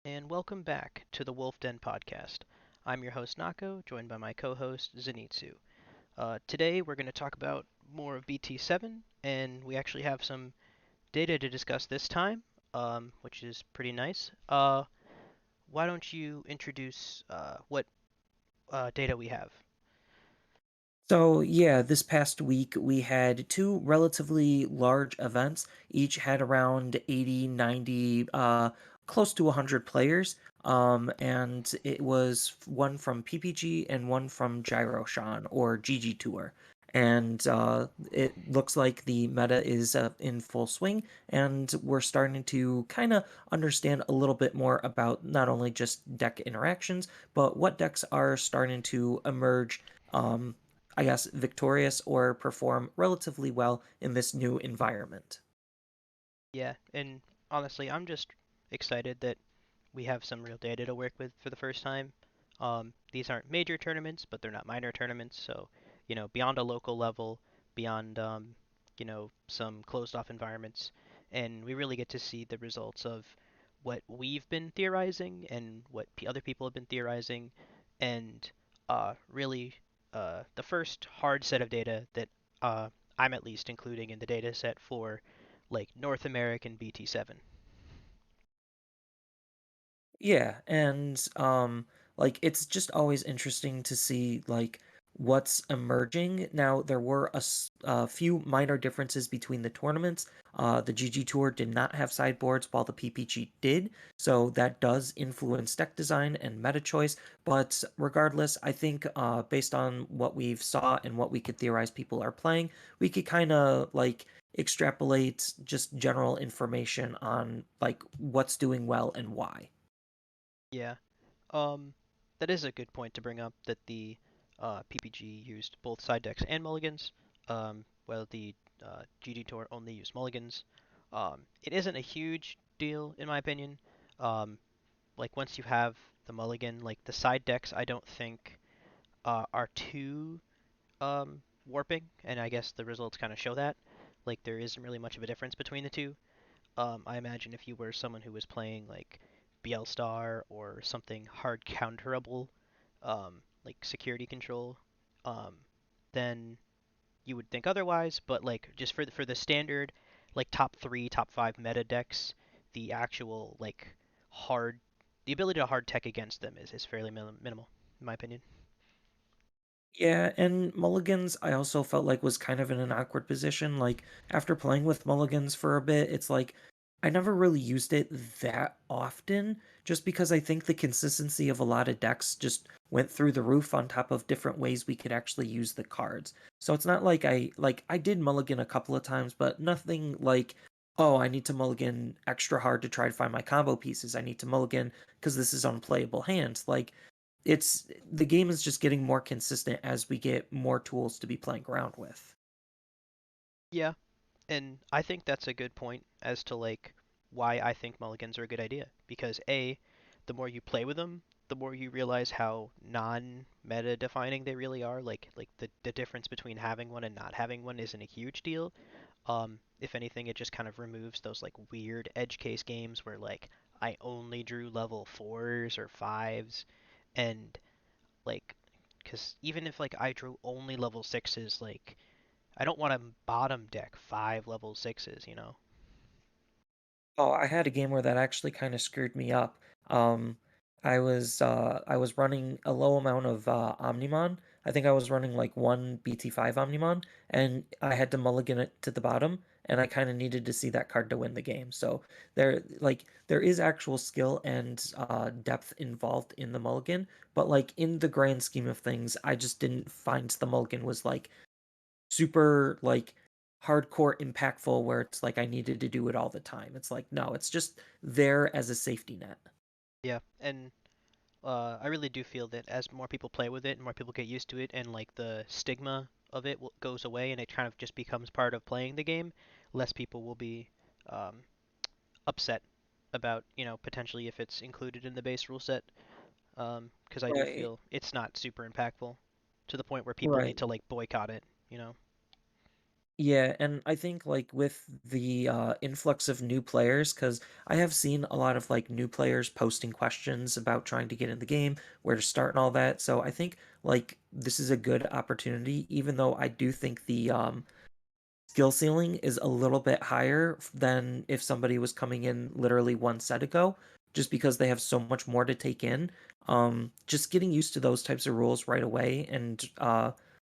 And welcome back to the Wolf Den podcast. I'm your host Naco, joined by my co-host Zenitsu. Today we're going to talk about more of BT07, and we actually have some data to discuss this time, which is pretty nice. Why don't you introduce what data we have? So, yeah, this past week we had two relatively large events. Each had around 80, 90, close to 100 players. And it was one from PPG and one from Gyroshan or GGTour. And it looks like the meta is in full swing, and we're starting to kind of understand a little bit more about not only just deck interactions, but what decks are starting to emerge. I guess, victorious or perform relatively well in this new environment. Yeah, and honestly, I'm just excited that we have some real data to work with for the first time. These aren't major tournaments, but they're not minor tournaments. So, beyond a local level, beyond, some closed off environments, and we really get to see the results of what we've been theorizing and what other people have been theorizing, and really the first hard set of data that I'm at least including in the data set for like North American BT7. Yeah, and like it's just always interesting to see like what's emerging. Now there were a few minor differences between the tournaments. The GG Tour did not have sideboards while the PPG did, so that does influence deck design and meta choice. But regardless, I think based on what we've saw and what we could theorize people are playing, we could kind of like extrapolate just general information on like what's doing well and why. Yeah. Um, that is a good point to bring up that the PPG used both side decks and mulligans, while the GGTour only used mulligans. It isn't a huge deal in my opinion. Um, like once you have the mulligan, like the side decks, I don't think are too warping, and I guess the results kind of show that. Like there isn't really much of a difference between the two. I imagine if you were someone who was playing like Star or something hard counterable, like security control, um, then you would think otherwise. But like just for the standard like top three, top five meta decks, the actual like hard, the ability to hard tech against them is fairly minimal, in my opinion. Yeah, and Mulligans, I also felt like was kind of in an awkward position. Like after playing with Mulligans for a bit, it's like I never really used it that often, just because I think the consistency of a lot of decks just went through the roof on top of different ways we could actually use the cards. So it's not like I did Mulligan a couple of times, but nothing like, oh, I need to Mulligan extra hard to try to find my combo pieces. I need to Mulligan because this is unplayable hands. Like it's the game is just getting more consistent as we get more tools to be playing around with. Yeah, and I think that's a good point as to like why I think mulligans are a good idea. Because A, the more you play with them, the more you realize how non-meta defining they really are. Like the difference between having one and not having one isn't a huge deal. If anything, it just kind of removes those like weird edge case games where like I only drew level fours or fives, and like, because even if like I drew only level sixes, like I don't want to bottom deck five level sixes. Oh, I had a game where that actually kind of screwed me up. Um, I was running a low amount of Omnimon. I think I was running like one BT5 Omnimon, and I had to mulligan it to the bottom, and I kind of needed to see that card to win the game. So there is actual skill and depth involved in the mulligan, but like in the grand scheme of things, I just didn't find the mulligan was like super like hardcore impactful where it's like I needed to do it all the time. It's like no, it's just there as a safety net. Yeah, and I really do feel that as more people play with it and more people get used to it, and like the stigma of it goes away, and it kind of just becomes part of playing the game, less people will be um, upset about potentially if it's included in the base rule set. Because I do Right. feel it's not super impactful to the point where people need Right. to like boycott it. Yeah, and I think like with the influx of new players, because I have seen a lot of like new players posting questions about trying to get in the game, where to start and all that. So I think like this is a good opportunity, even though I do think the skill ceiling is a little bit higher than if somebody was coming in literally one set ago, just because they have so much more to take in. Just getting used to those types of rules right away and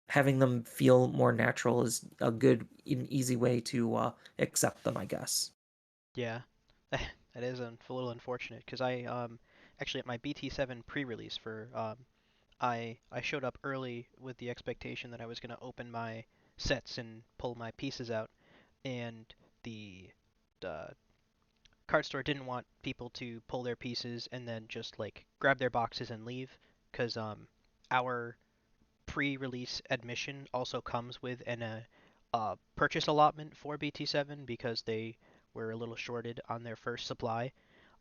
having them feel more natural is a good and easy way to accept them, I guess. Yeah, that is a little unfortunate because I actually at my BT07 pre-release for I showed up early with the expectation that I was gonna open my sets and pull my pieces out, and the uh, card store didn't want people to pull their pieces and then just like grab their boxes and leave because our pre-release admission also comes with an purchase allotment for BT7 because they were a little shorted on their first supply.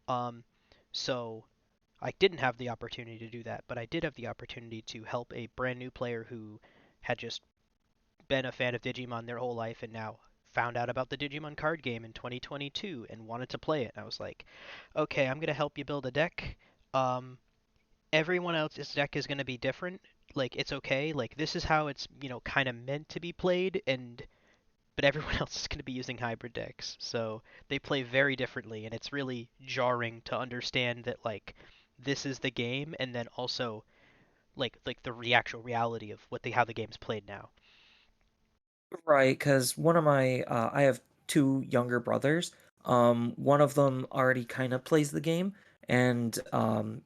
Um, so I didn't have the opportunity to do that, but I did have the opportunity to help a brand new player who had just been a fan of Digimon their whole life and now found out about the Digimon card game in 2022 and wanted to play it. And I was like, okay, I'm gonna help you build a deck. Um, Everyone else's deck is gonna be different. Like it's okay. Like this is how it's kind of meant to be played, and but everyone else is gonna be using hybrid decks, so they play very differently, and it's really jarring to understand that like this is the game, and then also like the actual reality of how the game's played now. Right, because one of my I have two younger brothers. One of them already kind of plays the game, and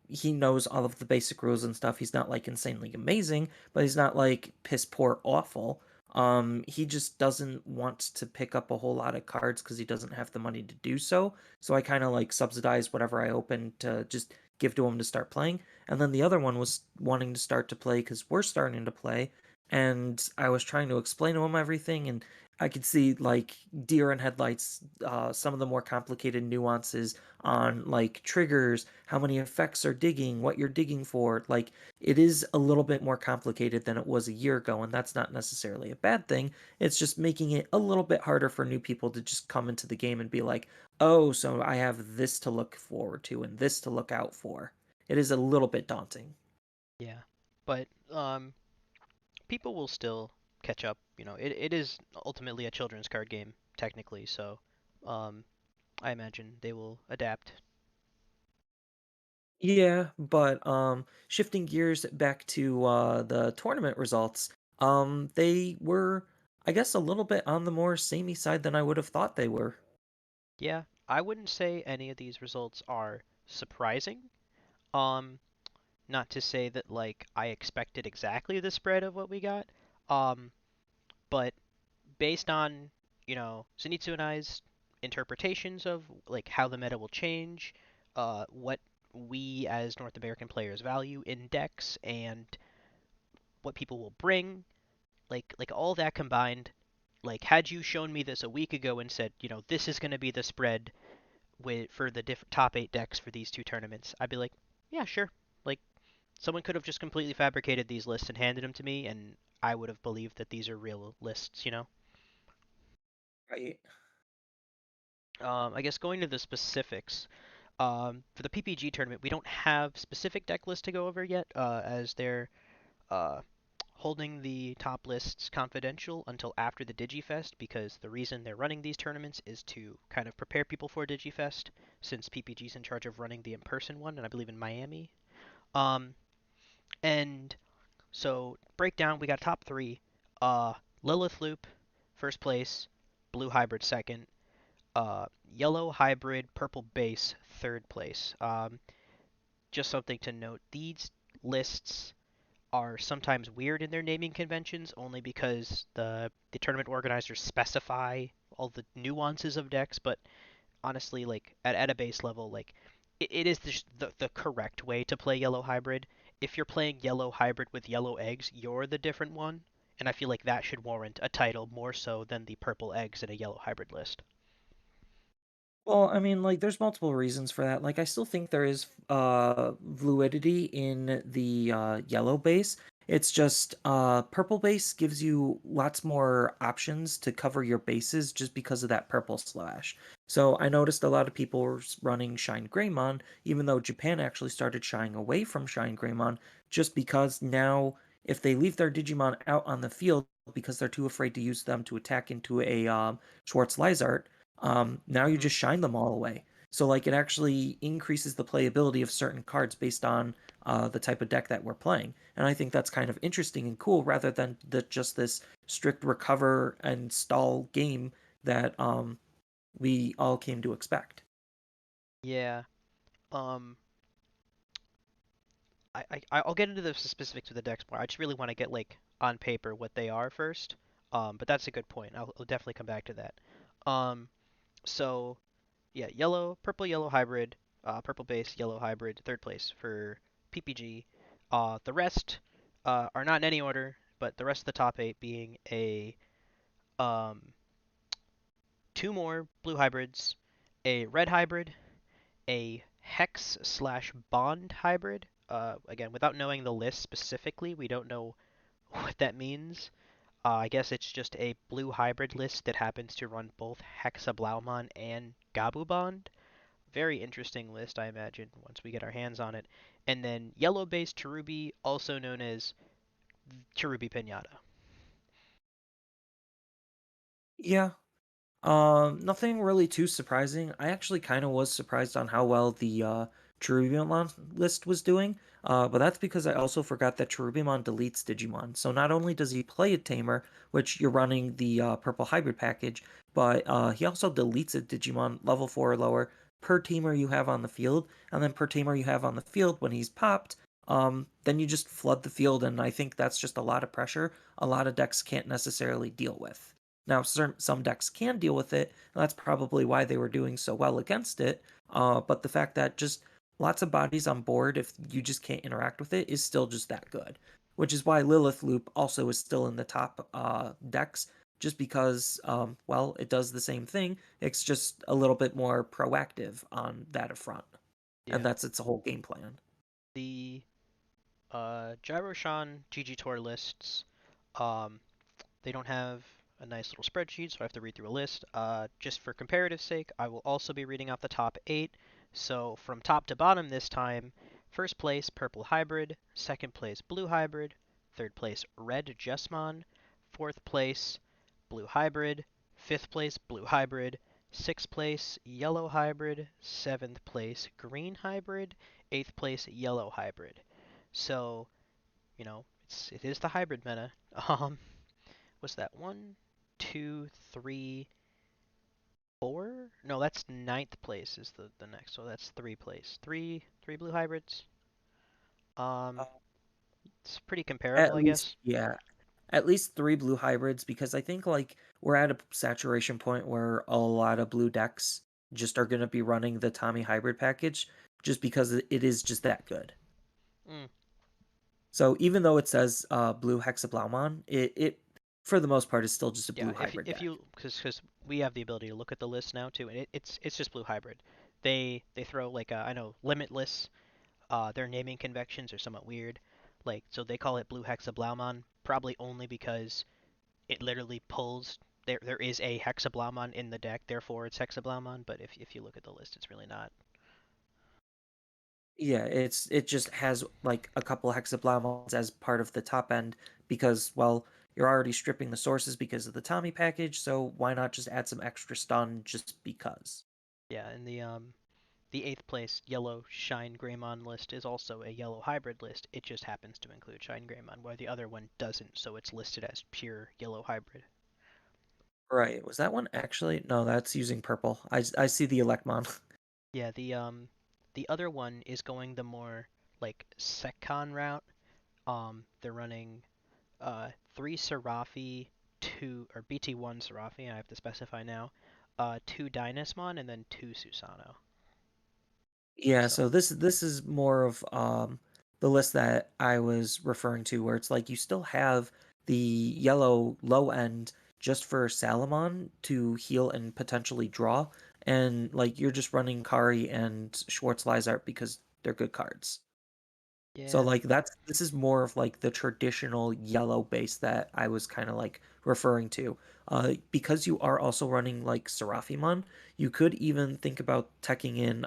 he knows all of the basic rules and stuff. He's not like insanely amazing, but he's not like piss poor awful. He just doesn't want to pick up a whole lot of cards because he doesn't have the money to do so. So I kind of like subsidize whatever I open to just give to him to start playing. And then the other one was wanting to start to play because we're starting to play, and I was trying to explain to him everything, and I could see like deer in headlights, some of the more complicated nuances on like triggers, how many effects are digging, what you're digging for. Like it is a little bit more complicated than it was a year ago, and that's not necessarily a bad thing. It's just making it a little bit harder for new people to just come into the game and be like, oh, so I have this to look forward to and this to look out for. It is a little bit daunting. Yeah, but people will still catch up. It is ultimately a children's card game technically, so um, I imagine they will adapt. Yeah, but shifting gears back to the tournament results, they were, I guess, a little bit on the more samey side than I would have thought they were. Yeah, I wouldn't say any of these results are surprising. Um, Not to say that like I expected exactly the spread of what we got. Um, but based on, Zenitsu and I's interpretations of like how the meta will change, what we as North American players value in decks and what people will bring, like all that combined, like had you shown me this a week ago and said, this is going to be the spread for the top 8 decks for these two tournaments, I'd be like, yeah, sure. Like someone could have just completely fabricated these lists and handed them to me, and I would have believed that these are real lists. Right. I guess going to the specifics, for the PPG tournament, we don't have specific deck lists to go over yet, as they're uh, holding the top lists confidential until after the DigiFest, because the reason they're running these tournaments is to kind of prepare people for DigiFest, since PPG's in charge of running the in-person one, and I believe in Miami. Um, and so breakdown, we got top three. Uh, Lilith Loop, first place. Blue Hybrid, second. Yellow Hybrid, Purple Base, third place. Just something to note: these lists are sometimes weird in their naming conventions, only because the tournament organizers specify all the nuances of decks. But honestly, like at a base level, like it is the correct way to play yellow hybrid. If you're playing yellow hybrid with yellow eggs, you're the different one, and I feel like that should warrant a title more so than the purple eggs in a yellow hybrid list. Well, I mean, like, there's multiple reasons for that. Like, I still think there is fluidity in the yellow base. It's just purple base gives you lots more options to cover your bases just because of that purple slash. So I noticed a lot of people were running Shine Greymon, even though Japan actually started shying away from Shine Greymon, just because now if they leave their Digimon out on the field because they're too afraid to use them to attack into a Schwartz Lizard, now you Hmm. just shine them all away. So like it actually increases the playability of certain cards based on the type of deck that we're playing. And I think that's kind of interesting and cool rather than just this strict recover and stall game that we all came to expect. Yeah. Um, I'll get into the specifics of the decks more. I just really want to get like on paper what they are first. But that's a good point. I'll definitely come back to that. Um, so yeah, yellow, purple, yellow hybrid, purple base, yellow hybrid, third place for PPG. The rest are not in any order, but the rest of the top eight being a um, two more blue hybrids, a red hybrid, a hex slash bond hybrid. Again, without knowing the list specifically, we don't know what that means. I guess it's just a blue hybrid list that happens to run both Hexablaumon and Gabu Bond. Very interesting list, I imagine, once we get our hands on it. And then yellow-based Cherubi, also known as Cherubi Pinata. Yeah, nothing really too surprising. I actually kind of was surprised on how well the Cherubimon list was doing, but that's because I also forgot that Cherubimon deletes Digimon. So not only does he play a Tamer, which you're running the Purple Hybrid package, but he also deletes a Digimon level 4 or lower per Tamer you have on the field, and then per Tamer you have on the field when he's popped, then you just flood the field, and I think that's just a lot of pressure a lot of decks can't necessarily deal with. Now, some decks can deal with it, and that's probably why they were doing so well against it. But the fact that just lots of bodies on board, if you just can't interact with it, is still just that good. Which is why Lilith Loop also is still in the top decks, just because, well, it does the same thing. It's just a little bit more proactive on that front. And Yeah. that's its whole game plan. The Gyroshan GGTour lists, um, they don't have a nice little spreadsheet, so I have to read through a list. Just for comparative sake, I will also be reading off the top eight. So from top to bottom this time, first place Purple Hybrid, second place Blue Hybrid, third place Red Jesmon, fourth place Blue Hybrid, fifth place Blue Hybrid, sixth place Yellow Hybrid, seventh place Green Hybrid, eighth place Yellow Hybrid. So, it is the hybrid meta. What's that? One, two, three, four? No, that's ninth place is the next. So that's three place. Three blue hybrids. Uh, Um, it's pretty comparable, At I least, guess. yeah, at least three blue hybrids because I think like we're at a saturation point where a lot of blue decks just are going to be running the Tommy hybrid package just because it is just that good. Mm, So even though it says blue Hexablaumon, it for the most part is still just a yeah, blue hybrid if deck. you because we have the ability to look at the list now too, and it's just blue hybrid. They throw like I know limitless. Their naming conventions are somewhat weird. Like so they call it blue hexablaumon probably only because it literally pulls. There is a Hexablaumon in the deck, therefore it's Hexablaumon. But if you look at the list, it's really not. Yeah, it just has like a couple Hexablaumons as part of the top end because well, you're already stripping the sources because of the Tommy package, so why not just add some extra stun just because? Yeah, and the eighth place yellow Shine Greymon list is also a yellow hybrid list. It just happens to include Shine Greymon, while the other one doesn't, so it's listed as pure yellow hybrid. Right. Was that one actually? No, that's using purple. I see the Electmon. Yeah, the other one is going the more like Seccon route. They're running three Serafi, two or BT1 Serafi, I have to specify now, two Dynasmon, and then two Susano. Yeah, So so this is more of the list that I was referring to where it's like you still have the yellow low end just for Salamon to heal and potentially draw, and like you're just running Kari and Schwartz Lizard because they're good cards. So Yeah. like this is more of like the traditional yellow base that I was kind of like referring to. Because you are also running like Seraphimon, you could even think about teching in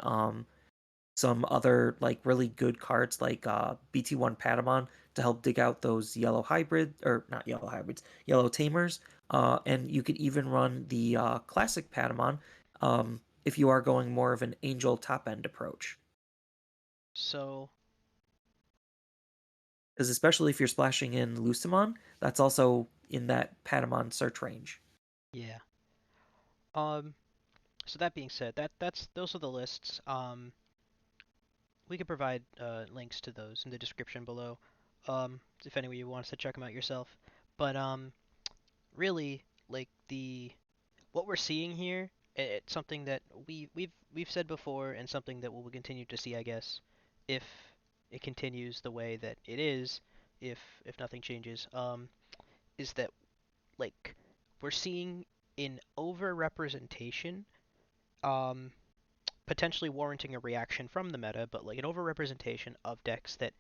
some other like really good cards like BT1 Patamon to help dig out those yellow hybrid or not yellow hybrids, yellow tamers. And you could even run the classic Patamon if you are going more of an angel top end approach. So, Because especially if you're splashing in Lucimon, that's also in that Patamon search range. yeah. Um, so that being said, that's those are the lists. We could provide links to those in the description below, if anyone you wants to check them out yourself. But really, like the what we're seeing here, it's something that we've said before, and something that we'll continue to see, I guess, if it continues the way that it is, if nothing changes. Is that like we're seeing an overrepresentation, um, potentially warranting a reaction from the meta, but like an overrepresentation of decks that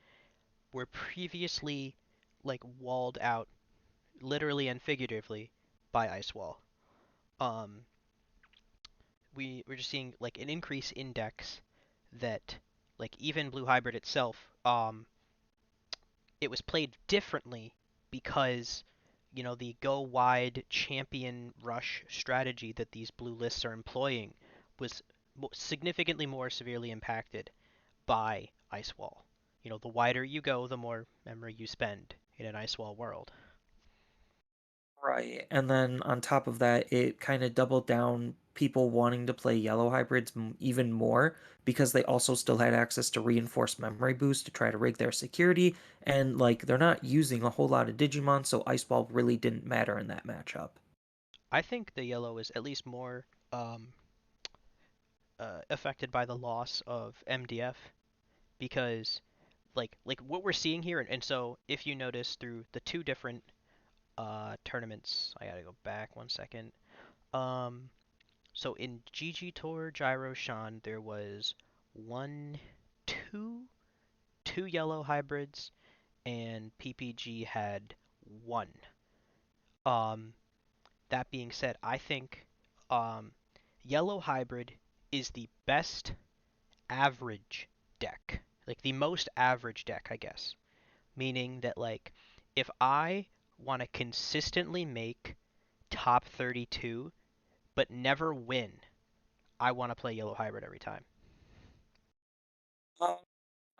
were previously like walled out, literally and figuratively, by Ice Wall. Um, we're just seeing like an increase in decks that, like even Blue Hybrid itself, it was played differently because the go wide champion rush strategy that these blue lists are employing was significantly more severely impacted by Ice Wall. The wider you go, the more memory you spend in an Ice Wall world. Right. And then on top of that, it kind of doubled down people wanting to play yellow hybrids even more because they also still had access to reinforced memory boost to try to rig their security. And like they're not using a whole lot of Digimon, so Ice Ball really didn't matter in that matchup. I think the yellow is at least more affected by the loss of MDF because like what we're seeing here, and so if you notice through the two different tournaments, I gotta go back 1 second. Um, so in GGTour Gyro Shan, there was one, two, two yellow hybrids, and PPG had one. Um, that being said, I think um, yellow hybrid is the best average deck, like the most average deck, I guess. Meaning that like if I want to consistently make top 32 but never win, I want to play yellow hybrid every time.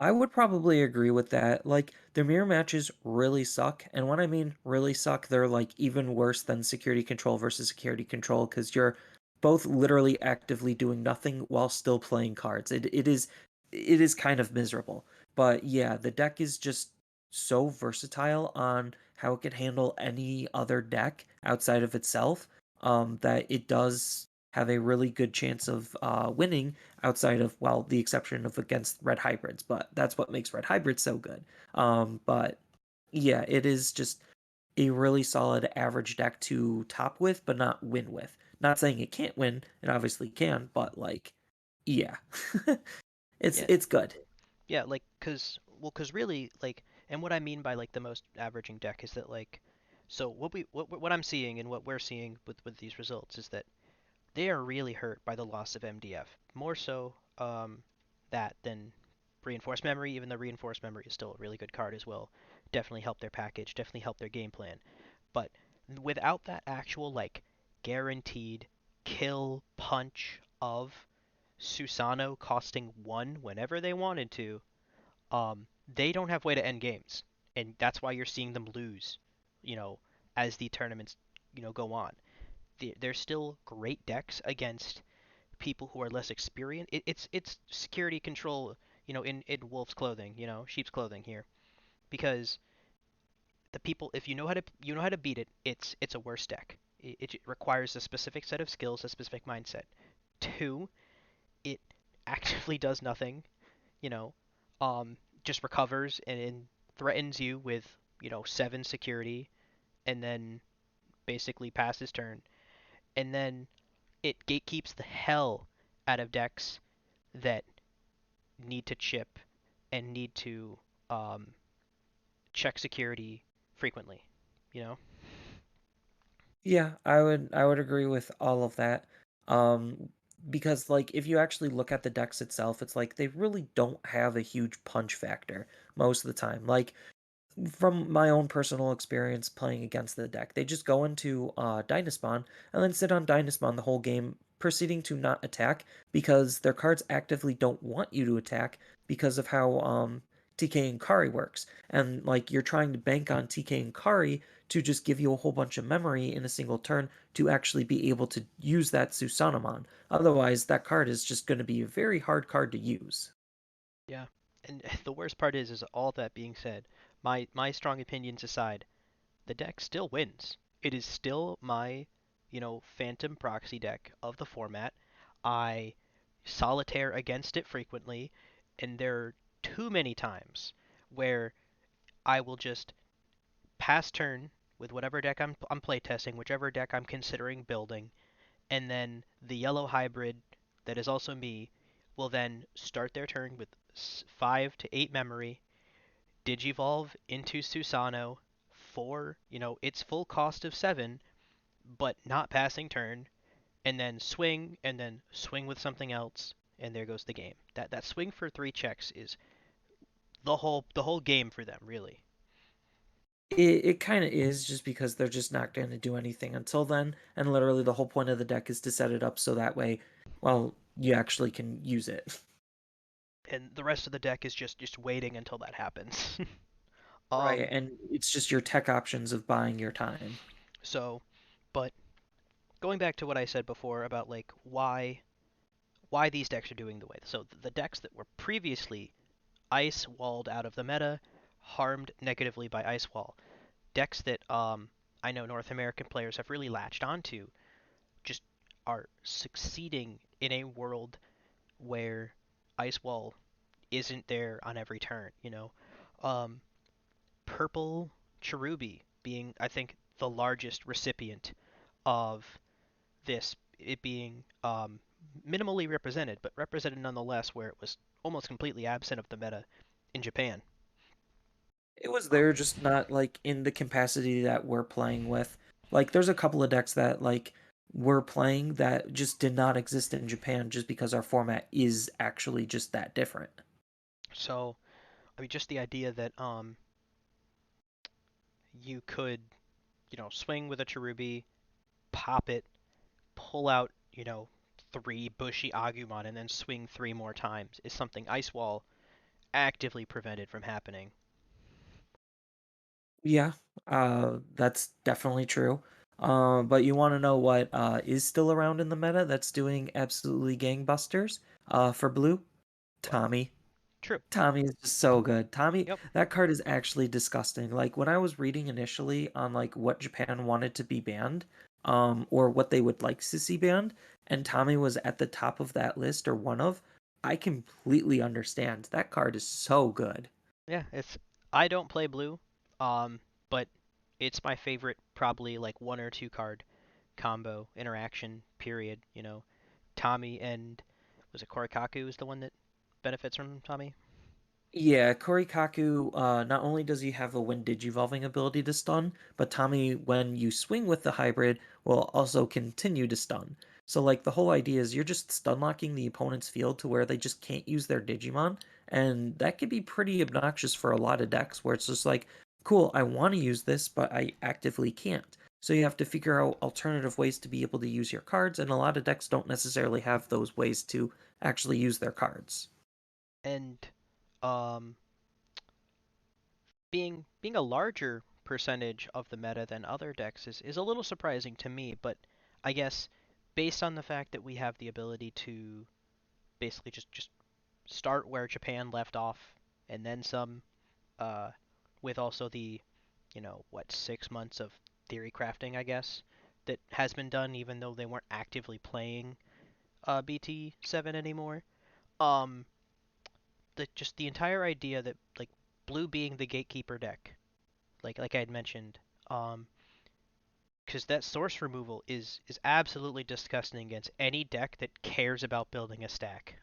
I would probably agree with that. Like, the mirror matches really suck. And when I mean really suck, they're like even worse than security control versus security control because you're both literally actively doing nothing while still playing cards. It is kind of miserable. But yeah, the deck is just so versatile on how it can handle any other deck outside of itself, that it does have a really good chance of winning outside of, well, the exception of against red hybrids, but that's what makes red hybrids so good. But yeah, it is just a really solid average deck to top with, but not win with. Not saying it can't win, it obviously can, but like, yeah, it's Yeah, it's good. yeah, like cause really like, and what I mean by like the most averaging deck is that like, so what I'm seeing and what we're seeing with these results is that they are really hurt by the loss of MDF. More so that than reinforced memory, even though reinforced memory is still a really good card as well. Definitely help their package, definitely help their game plan. But without that actual like guaranteed kill punch of Susano costing one whenever they wanted to, they don't have way to end games, and that's why you're seeing them lose. You know, as the tournaments go on, they're still great decks against people who are less experienced. It's security control, in wolf's clothing, sheep's clothing here, because the people, if you know how to beat it, it's a worse deck. It requires a specific set of skills, a specific mindset. Two, it actively does nothing, you know, just recovers and threatens you with 7 security, and then basically passes turn, and then it gatekeeps the hell out of decks that need to chip and need to um, check security frequently. You know? Yeah, I would agree with all of that. Um, because like if you actually look at the decks itself, it's like they really don't have a huge punch factor most of the time. Like from my own personal experience playing against the deck, they just go into Dynaspawn and then sit on Dynaspawn the whole game, proceeding to not attack because their cards actively don't want you to attack because of how TK and Kari works. And like you're trying to bank on TK and Kari to just give you a whole bunch of memory in a single turn to actually be able to use that Susanamon. Otherwise, that card is just going to be a very hard card to use. Yeah. And the worst part is all that being said, my strong opinions aside, the deck still wins. It is still my, phantom proxy deck of the format. I solitaire against it frequently, and there are too many times where I will just pass turn with whatever deck I'm playtesting, whichever deck I'm considering building, and then the yellow hybrid that is also me will then start their turn with 5 to 8 memory, Digivolve into Susano for, its full cost of 7, but not passing turn, and then swing with something else, and there goes the game. That swing for 3 checks is the whole game for them, really. It kind of is just because they're just not going to do anything until then, and literally the whole point of the deck is to set it up so that way, well, you actually can use it. And the rest of the deck is just waiting until that happens. Right, um and it's just your tech options of buying your time. so but going back to what I said before about like why these decks are doing the way. So the decks that were previously ice walled out of the meta, harmed negatively by ice wall. Decks that I know North American players have really latched onto just are succeeding in a world where ice wall isn't there on every turn. Um, Purple Cherubi being, I think, the largest recipient of this, it being minimally represented, but represented nonetheless, where it was almost completely absent of the meta in Japan. It was Um, there, just not like in the capacity that we're playing with. Like, there's a couple of decks that like we're playing that just did not exist in Japan just because our format is actually just that different. so, I mean, just the idea that you could, swing with a Cherubi, pop it, pull out, 3 bushy Agumon, and then swing 3 more times is something Ice Wall actively prevented from happening. Yeah, that's definitely true. But you want to know what is still around in the meta that's doing absolutely gangbusters? For blue, What? Tommy. True. Tommy is just so good. Tommy, Yep. that card is actually disgusting. Like when I was reading initially on like what Japan wanted to be banned, or what they would like to see banned, and Tommy was at the top of that list or one of, I completely understand. That card is so good. Yeah, I don't play blue, um, but it's my favorite, probably like 1 or 2 card combo interaction. Period. Tommy and was it Korikaku is the one that benefits from Tommy? Yeah, Korikaku, not only does he have a when digivolving ability to stun, but Tommy, when you swing with the hybrid, will also continue to stun. So, like, the whole idea is you're just stun locking the opponent's field to where they just can't use their Digimon, and that could be pretty obnoxious for a lot of decks where it's just like, cool, I want to use this, but I actively can't. So you have to figure out alternative ways to be able to use your cards, and a lot of decks don't necessarily have those ways to actually use their cards. And um, being a larger percentage of the meta than other decks is a little surprising to me, but I guess based on the fact that we have the ability to basically just start where Japan left off and then some, uh, with also the, 6 months of theory crafting, I guess, that has been done even though they weren't actively playing BT07 anymore. Um, just the entire idea that like blue being the gatekeeper deck, like I had mentioned, um, because that source removal is absolutely disgusting against any deck that cares about building a stack.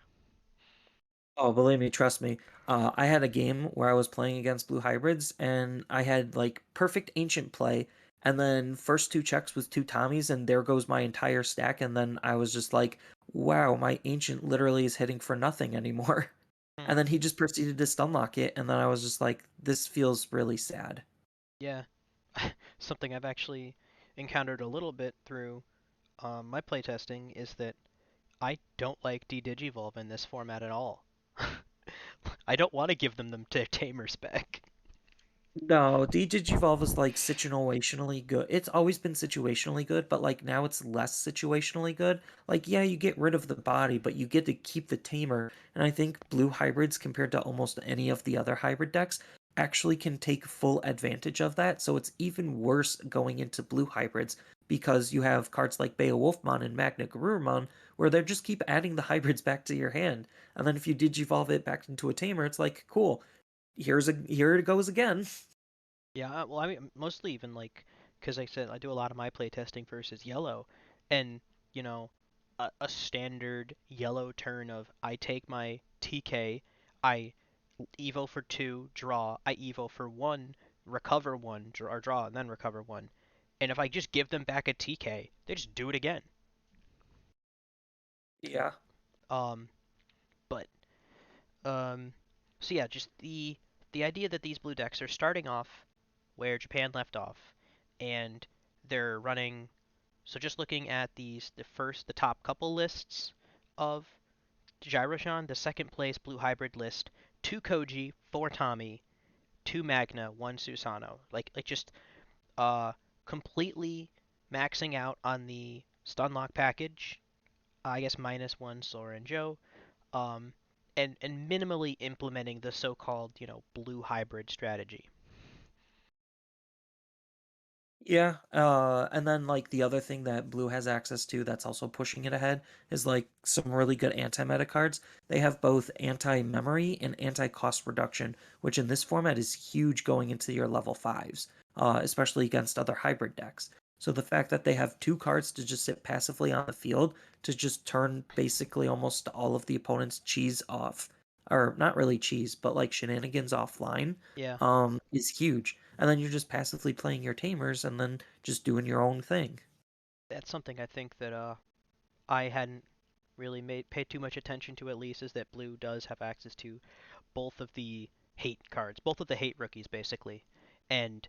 Oh, believe me, trust me. I had a game where I was playing against blue hybrids, and I had like perfect ancient play, and then first two checks with two Tommies, and there goes my entire stack. And then I was just like, wow, my ancient literally is hitting for nothing anymore. And Hmm. then he just proceeded to stunlock it, and then I was just like, this feels really sad. Yeah, something I've actually encountered a little bit through my playtesting is that I don't like D-Digivolve in this format at all. I don't want to give them to Tamer spec. No, Digivolve is like situationally good. It's always been situationally good, but like now it's less situationally good. Like, yeah, you get rid of the body, but you get to keep the tamer. And I think blue hybrids, compared to almost any of the other hybrid decks, actually can take full advantage of that. So it's even worse going into blue hybrids because you have cards like Beowulfmon and Magna Garurumon where they just keep adding the hybrids back to your hand. And then if you Digivolve it back into a tamer, it's like, cool, here it goes again. Yeah, well, I mean, mostly even like, because I said I do a lot of my playtesting versus yellow, and you know, a standard yellow turn of I take my TK, I evo for two, draw, I evo for one, recover one, draw, and then recover one. And if I just give them back a TK, they just do it again. Yeah. Um, but um, so yeah, just the idea that these blue decks are starting off where Japan left off, and they're running. So just looking at the top couple lists of Gyroshan, the second place blue hybrid list, two Koji, four Tommy, two Magna, one Susano. Like just uh completely maxing out on the Stunlock package. I guess minus one Sora and Joe. Um, and minimally implementing the so-called blue hybrid strategy. Yeah, and then like the other thing that Blue has access to that's also pushing it ahead is like some really good anti-meta cards. They have both anti-memory and anti-cost reduction, which in this format is huge going into your level fives, especially against other hybrid decks. So the fact that they have two cards to just sit passively on the field to just turn basically almost all of the opponent's cheese off, or not really cheese, but like shenanigans offline, Yeah, is huge. And then you're just passively playing your tamers and then just doing your own thing. that's something I think that I hadn't really made paid too much attention to, at least, is that blue does have access to both of the hate cards, both of the hate rookies basically, and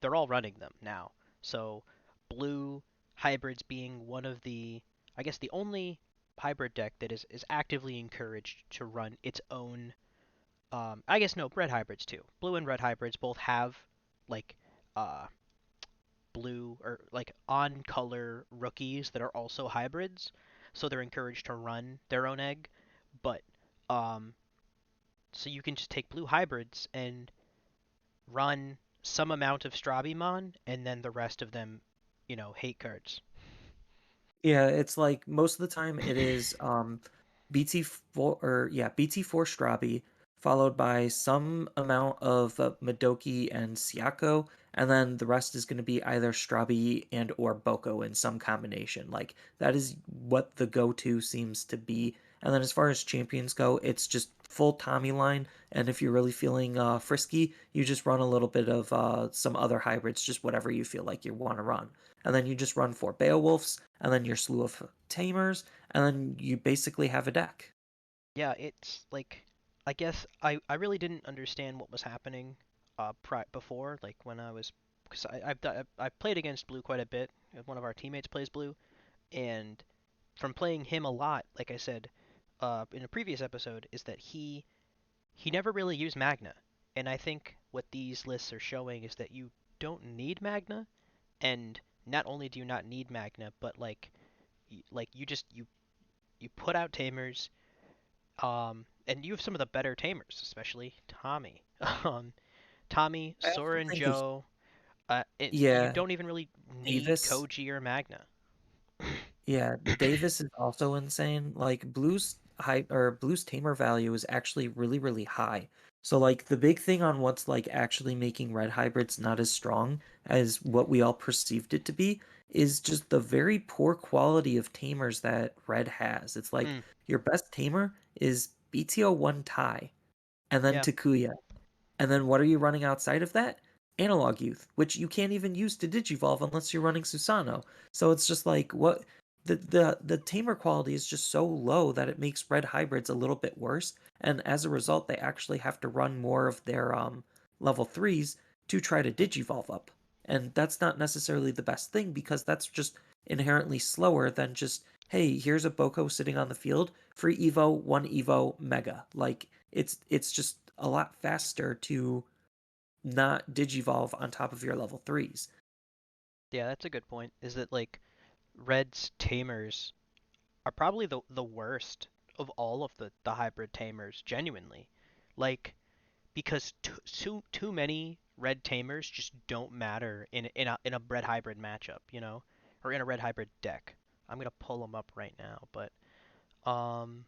they're all running them now. So blue hybrids being one of the, I guess the only hybrid deck that is actively encouraged to run its own. I guess no, red hybrids too. Blue and red hybrids both have like uh blue or like on color rookies that are also hybrids, so they're encouraged to run their own egg. But um, so you can just take blue hybrids and run some amount of Strabimon, and then the rest of them, hate cards. Yeah, it's like most of the time it is BT4 or yeah, BT4 Strabi followed by some amount of Madoki and Siako, and then the rest is going to be either Strabi and or Boko in some combination. Like that is what the go-to seems to be. And then as far as champions go, it's just full Tommy line, and if you're really feeling frisky, you just run a little bit of some other hybrids, just whatever you feel like you want to run. And then you just run four Beowulfs, and then your slew of tamers, and then you basically have a deck. Yeah, it's like I guess I really didn't understand what was happening before, like when I was, because I've played against blue quite a bit. One of our teammates plays blue, and from playing him a lot, like I said in a previous episode, is that he never really used Magna. And I think what these lists are showing is that you don't need Magna, and not only do you not need Magna, but like you put out Tamers, and you have some of the better Tamers, especially Tommy. Um, Tommy, I also Sora, and think a Joe. You yeah, don't even really need Davis. Koji or Magna. Yeah, Davis is also insane. Like Blue's tamer value is actually really, really high. So like the big thing on what's like actually making red hybrids not as strong as what we all perceived it to be is just the very poor quality of tamers that red has. It's like Mm, your best tamer is BT01 Tai, and then Yeah, Takuya. And then what are you running outside of that? Analog Youth, which you can't even use to Digivolve unless you're running Susano. So it's just like what the tamer quality is just so low that it makes red hybrids a little bit worse. And as a result, they actually have to run more of their level threes to try to Digivolve up. And that's not necessarily the best thing because that's just inherently slower than just, hey, here's a Boko sitting on the field, free Evo, one Evo, Mega. Like it's just a lot faster to not digivolve on top of your level threes. yeah, that's a good point. Is that like Red's tamers are probably the worst of all of the hybrid tamers, genuinely. Like because too many red tamers just don't matter in a red hybrid matchup, or in a red hybrid deck. I'm gonna pull them up right now, but um,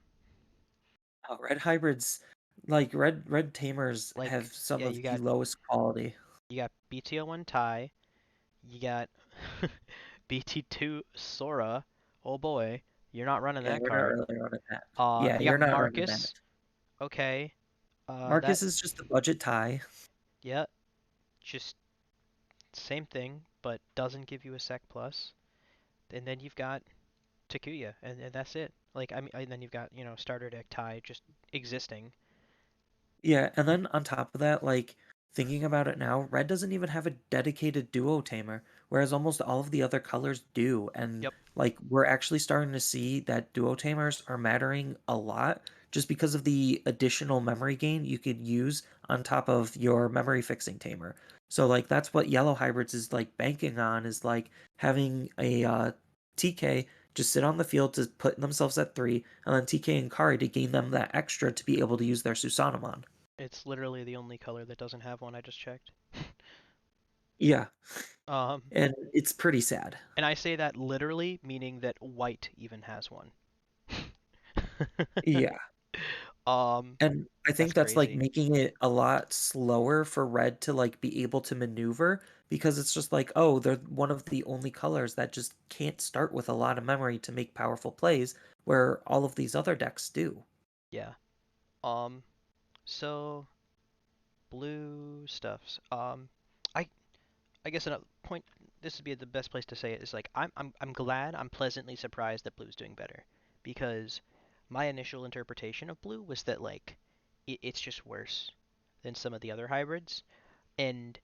Red hybrids, like red tamers, have like some yeah, of the lowest quality. you got BT01 Tai, you got BT2 Sora. Oh boy, you're not running Yeah, that you're not card. really running that. Yeah, You you're got not running Marcus. that. Okay, that Marcus is just a budget tie. yeah, just same thing, but doesn't give you a sec plus. And then you've got Takuya, and that's it. Like I mean, and then you've got starter deck tie just existing. Yeah, and then on top of that, like thinking about it now, red doesn't even have a dedicated duo tamer, whereas almost all of the other colors do. And Yep. like we're actually starting to see that duo tamers are mattering a lot just because of the additional memory gain you could use on top of your memory fixing tamer. So like that's what yellow hybrids is like banking on is like having a TK just sit on the field to put themselves at three, and then TK and Kari to gain them that extra to be able to use their Susanamon. It's literally the only color that doesn't have one. I just checked. Yeah, Um, and it's pretty sad. and I say that literally, meaning that white even has one. Yeah. And I That's think that's like crazy. making it a lot slower for red to like be able to maneuver because it's just like, oh, they're one of the only colors that just can't start with a lot of memory to make powerful plays where all of these other decks do. Yeah. Um, so blue stuffs. I I guess another point. This would be the best place to say it is like I'm glad I'm pleasantly surprised that blue's doing better because my initial interpretation of blue was that like it's just worse than some of the other hybrids, and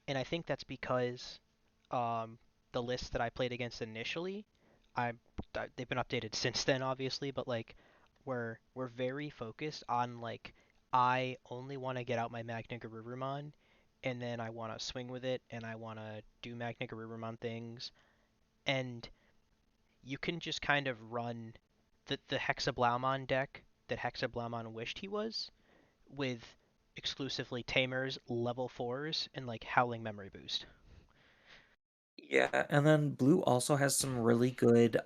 and I think that's because um, the lists that I played against initially, I they've been updated since then, obviously, but like we're very focused on like I only want to get out my Magna Garurumon, and then I want to swing with it, and I want to do Magna Garurumon things, and you can just kind of run the Hexablaumon deck that Hexablaumon wished he was with exclusively Tamers, level 4s, and like Howling Memory Boost. Yeah, and then blue also has some really good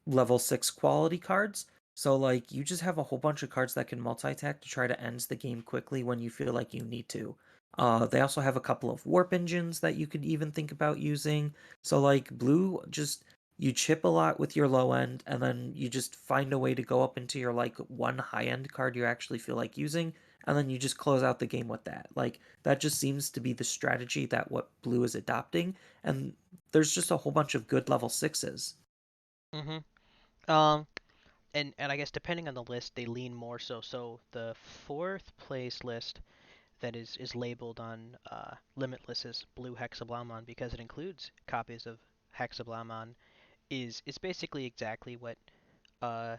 level 6 quality cards. So like you just have a whole bunch of cards that can multi-attack to try to end the game quickly when you feel like you need to. They also have a couple of warp engines that you could even think about using. So like blue, just you chip a lot with your low end, and then you just find a way to go up into your like one high end card you actually feel like using, and then you just close out the game with that. Like that just seems to be the strategy that what blue is adopting, and there's just a whole bunch of good level sixes. Mm-hmm. Um, and I guess depending on the list, they lean more so. So the fourth place list that is labeled on Limitless as Blue Hexablaumon because it includes copies of Hexablaumon is basically exactly what uh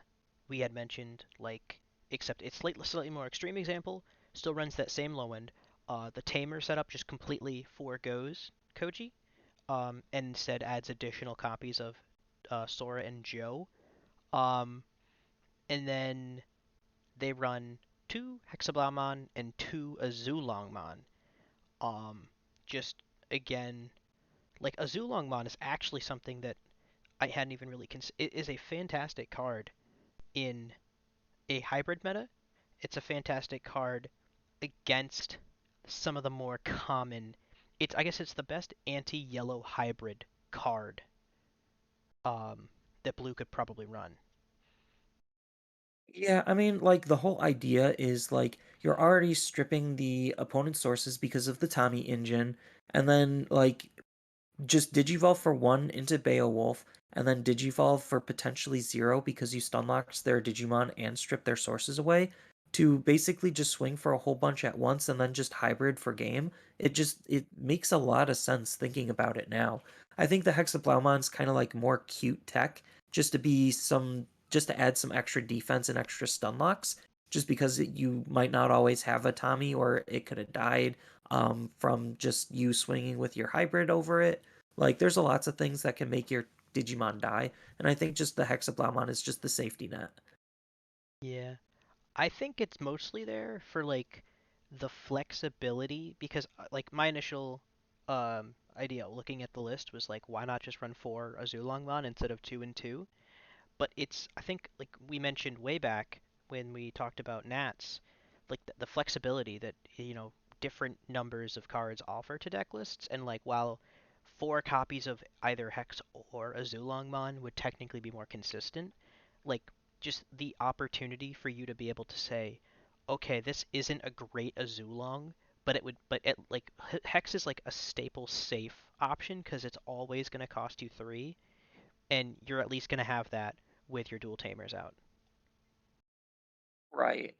we had mentioned, like except it's slightly more extreme example. Still runs that same low end. The Tamer setup just completely foregoes Koji, and instead adds additional copies of Sora and Joe. Um, and then they run two Hexablaumon and two Azulongmon. Um, just again, like Azulongmon is actually something that I hadn't even really it is a fantastic card in a hybrid meta. It's a fantastic card against some of the more common. I guess it's the best anti-yellow hybrid card um, that blue could probably run. Yeah, I mean, like the whole idea is like you're already stripping the opponent's sources because of the Tommy engine, and then like just Digivolve for one into Beowulf, and then Digivolve for potentially zero because you stunlocked their Digimon and stripped their sources away to basically just swing for a whole bunch at once and then just hybrid for game. It makes a lot of sense thinking about it now. I think the Hexablaumon's kind of like more cute tech just to add some extra defense and extra stun locks, just because you might not always have a Tommy or it could have died from just you swinging with your hybrid over it. Like, there's a lots of things that can make your Digimon die, and I think just the Hexablaumon is just the safety net. Yeah. I think it's mostly there for like the flexibility because like my initial idea looking at the list was like why not just run four Azulongmon instead of two and two? But it's I think like we mentioned way back when we talked about Nats, like the flexibility that different numbers of cards offer to deck lists, and like while four copies of either Hex or Azulongmon would technically be more consistent, like just the opportunity for you to be able to say, okay, this isn't a great Azulong, but like Hex is like a staple safe option because it's always going to cost you three, and you're at least going to have that with your dual tamers out. Right.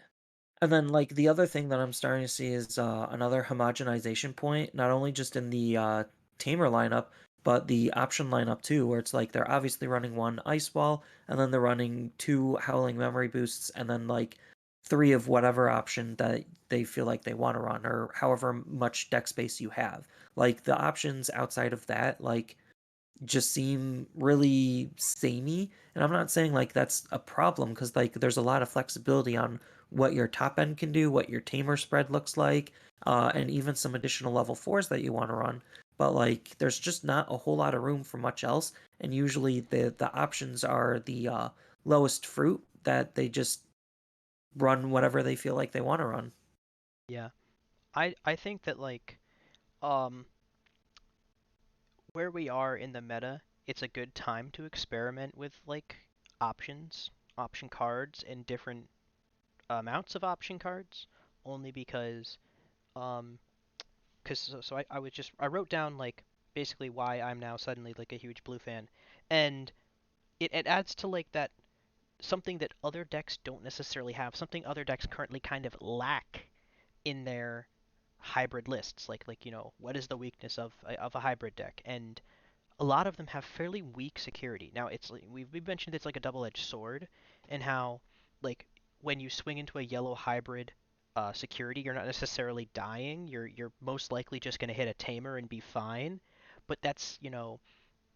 And then like the other thing that I'm starting to see is another homogenization point, not only just in the tamer lineup, but the option lineup too, where it's like they're obviously running one ice wall, and then they're running two howling memory boosts, and then like three of whatever option that they feel like they want to run, or however much deck space you have. Like the options outside of that, like just seem really samey. And I'm not saying like that's a problem because like there's a lot of flexibility on what your top end can do, what your tamer spread looks like, and even some additional level fours that you want to run. But like there's just not a whole lot of room for much else. And usually the options are the lowest fruit that they just run whatever they feel like they want to run. Yeah. I think that like um where we are in the meta, it's a good time to experiment with like options, option cards and different amounts of option cards only um because I was just I wrote down like basically why I'm now suddenly like a huge blue fan, and it adds to like that something that other decks don't necessarily have, something other decks currently kind of lack in their hybrid lists. What is the weakness of a hybrid deck? And a lot of them have fairly weak security. Now, it's like, we mentioned it's like a double-edged sword, and how like when you swing into a yellow hybrid security, you're not necessarily dying. You're most likely just going to hit a tamer and be fine. But that's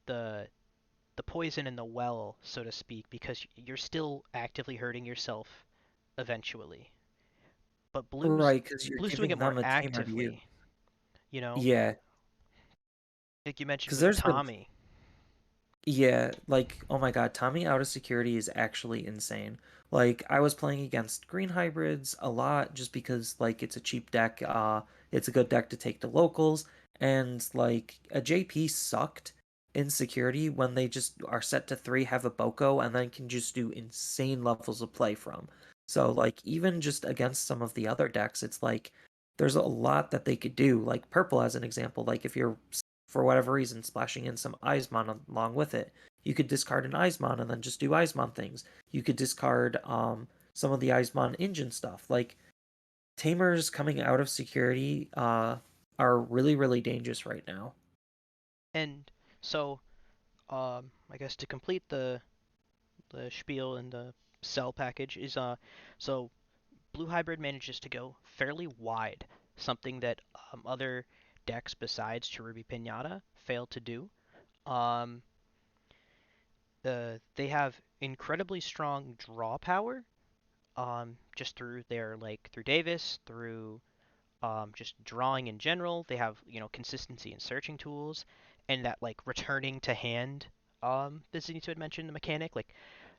the the poison in the well, so to speak, because you're still actively hurting yourself eventually. But Right, because you're blue's doing it giving more them a tamer to you. actively, you know? Yeah, Like you mentioned because with the there's been Tommy. Yeah, like, oh my God, Tommy out of security is actually insane. Like, I was playing against green hybrids a lot just because, like, it's a cheap deck. It's a good deck to take to locals. And, like, a JP sucked in security when they just are set to three, have a Boko, and then can just do insane levels of play from. So, like, even just against some of the other decks, it's like there's a lot that they could do. Like, purple, as an example, like, if you're for whatever reason, splashing in some Eismon along with it. You could discard an Eismon and then just do Eismon things. You could discard some of the Eismon engine stuff. Like Tamers coming out of security are really, really dangerous right now. And so, I guess to complete the spiel and the cell package is so blue hybrid manages to go fairly wide, something that other decks besides Cherubi Pinata fail to do. Um, they have incredibly strong draw power, just through their like through Davis, through just drawing in general. They have consistency in searching tools, and that like returning to hand Vicinity had mentioned the mechanic. Like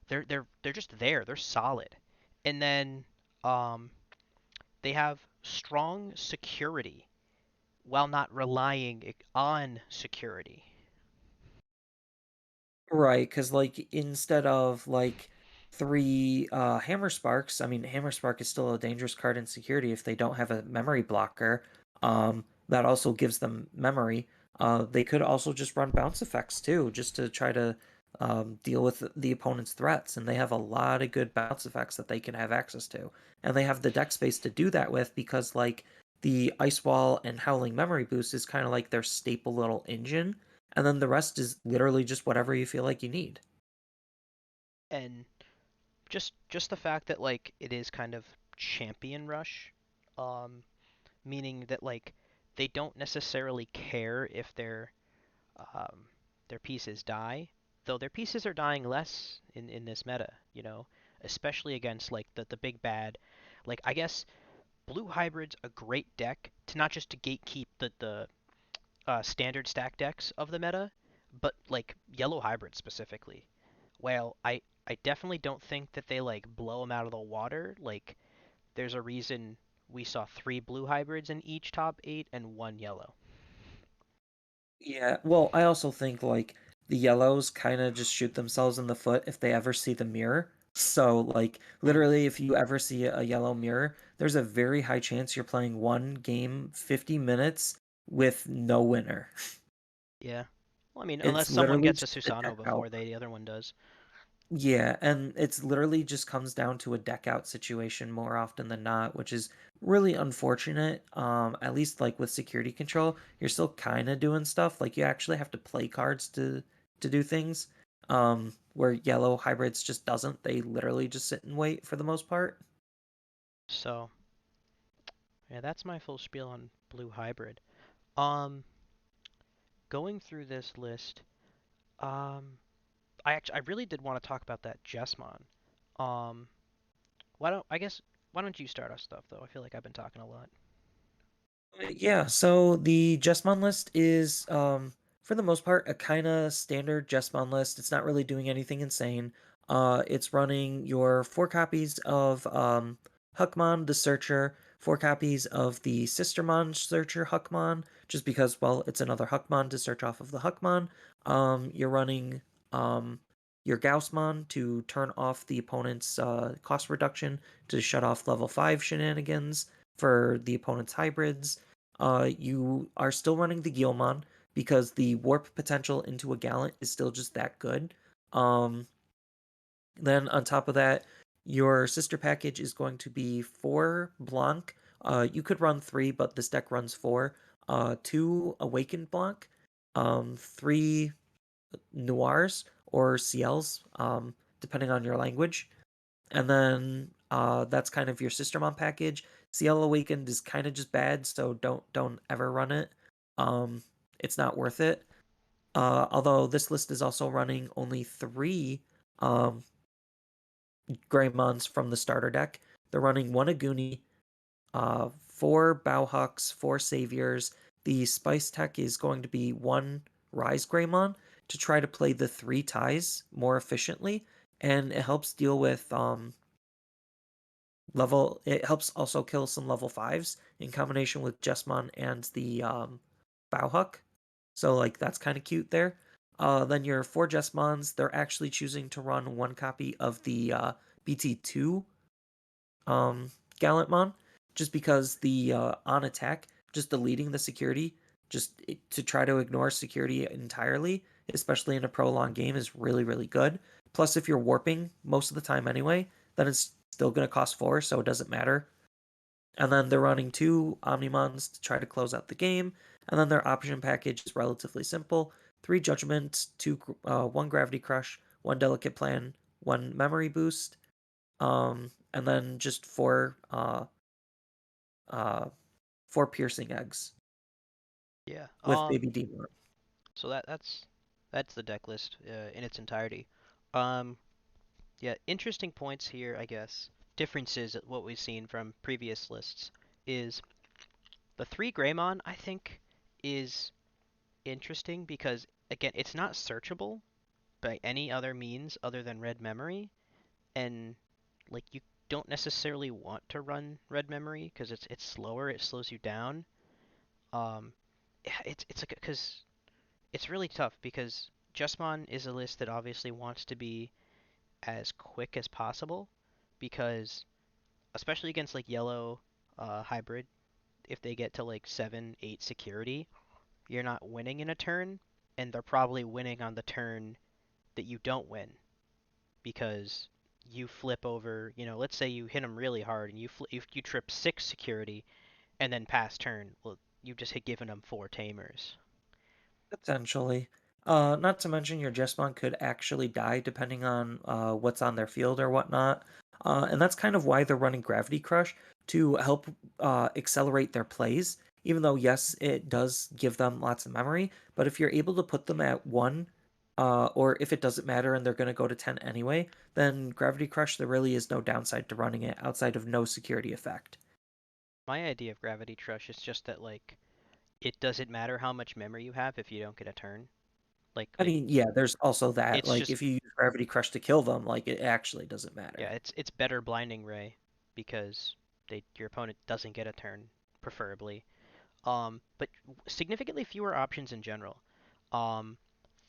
they're just there. They're solid, and then um, they have strong security while not relying on security. Right, because like instead of like 3 Hammer Sparks. I mean, Hammer Spark is still a dangerous card in security if they don't have a memory blocker. That also gives them memory. They could also just run bounce effects too, just to try to deal with the opponent's threats. And they have a lot of good bounce effects that they can have access to. And they have the deck space to do that with because, like, the Ice Wall and Howling Memory Boost is kind of like their staple little engine. And then the rest is literally just whatever you feel like you need. And just the fact that like it is kind of champion rush, um, meaning that like they don't necessarily care if um, their pieces die, though their pieces are dying less in this meta, especially against like the big bad. Like I guess blue hybrid's a great deck to not just to gatekeep the standard stack decks of the meta, but like yellow hybrid specifically. Well, I definitely don't think that they like blow them out of the water. Like there's a reason we saw three blue hybrids in each top eight and one yellow. Yeah, well, I also think like the yellows kind of just shoot themselves in the foot if they ever see the mirror. So, like, Hmm. literally, if you ever see a yellow mirror, there's a very high chance you're playing one game 50 minutes with no winner. Yeah. Well, I mean, unless It's someone literally gets a just a Susano deck before out. the other one does. Yeah, and it's literally just comes down to a deck out situation more often than not, which is really unfortunate. At least like with security control, you're still kind of doing stuff. Like you actually have to play cards to do things. Where yellow hybrids just doesn't. They literally just sit and wait for the most part. So, yeah, that's my full spiel on blue hybrid. Um, Going through this list, um, I really did want to talk about that Jesmon. Um, why don't you start us stuff though? I feel like I've been talking a lot. Yeah, so the Jesmon list is for the most part a kind of standard Jesmon list. It's not really doing anything insane. It's running your 4 copies of Huckmon the Searcher, 4 copies of the Sistermon Searcher Huckmon, just because, well, it's another Huckmon to search off of the Huckmon. You're running um your Gaussmon to turn off the opponent's cost reduction to shut off level 5 shenanigans for the opponent's hybrids. You are still running the Guilmon because the warp potential into a Gallant is still just that good. Um, then on top of that, your sister package is going to be 4 Blanc. You could run 3, but this deck runs 4. 2 Awakened Blanc, 3 Noirs or CLs, depending on your language. And then that's kind of your sister mom package. CL Awakened is kind of just bad, so don't ever run it. Um, it's not worth it. Although this list is also running only 3 um, Greymons from the starter deck. They're running 1 Aguni, 4 Bauhucks, 4 Saviors. The Spice Tech is going to be 1 Rise Greymon to try to play the 3 ties more efficiently, and it helps deal with level. It helps also kill some level 5s in combination with Jesmon and the Bauhuck. So like that's kind of cute there. Then your 4 Jesmons, they're actually choosing to run 1 copy of the BT2 um Gallantmon, just because the on attack, just deleting the security, to try to ignore security entirely, especially in a prolonged game, is really really good. Plus, if you're warping most of the time anyway, then it's still going to cost 4, so it doesn't matter. And then they're running 2 Omnimons to try to close out the game. And then their option package is relatively simple: 3 Judgment, 1 Gravity Crush, 1 Delicate Plan, 1 Memory Boost, and then just uh, 4 Piercing Eggs Yeah. with Baby Demon. So that's the deck list in its entirety. Um, yeah, interesting points here, I guess. Differences at what we've seen from previous lists is the three Greymon, I think, is interesting because again, it's not searchable by any other means other than red memory, and like you don't necessarily want to run red memory because it's slower, it slows you down. Um, it's like because it's really tough because Justmon is a list that obviously wants to be as quick as possible because especially against like yellow hybrid, if they get to like 7, 8 security, you're not winning in a turn, and they're probably winning on the turn that you don't win because you flip over, let's say you hit them really hard and you trip 6 security and then pass turn. Well, you've just hit given them 4 tamers. Potentially. Not to mention your Jessamon could actually die depending on what's on their field or whatnot. And that's kind of why they're running Gravity Crush to help accelerate their plays. Even though, yes, it does give them lots of memory, but if you're able to put them at 1, or if it doesn't matter and they're going to go to 10 anyway, then Gravity Crush, there really is no downside to running it outside of no security effect. My idea of Gravity Trush is just that like it doesn't matter how much memory you have if you don't get a turn. Like I like mean, yeah, there's also that. it's Like, just if you use Gravity Crush to kill them, like, it actually doesn't yeah, matter. it's better blinding ray because your opponent doesn't get a turn preferably. But significantly fewer options in general. Um,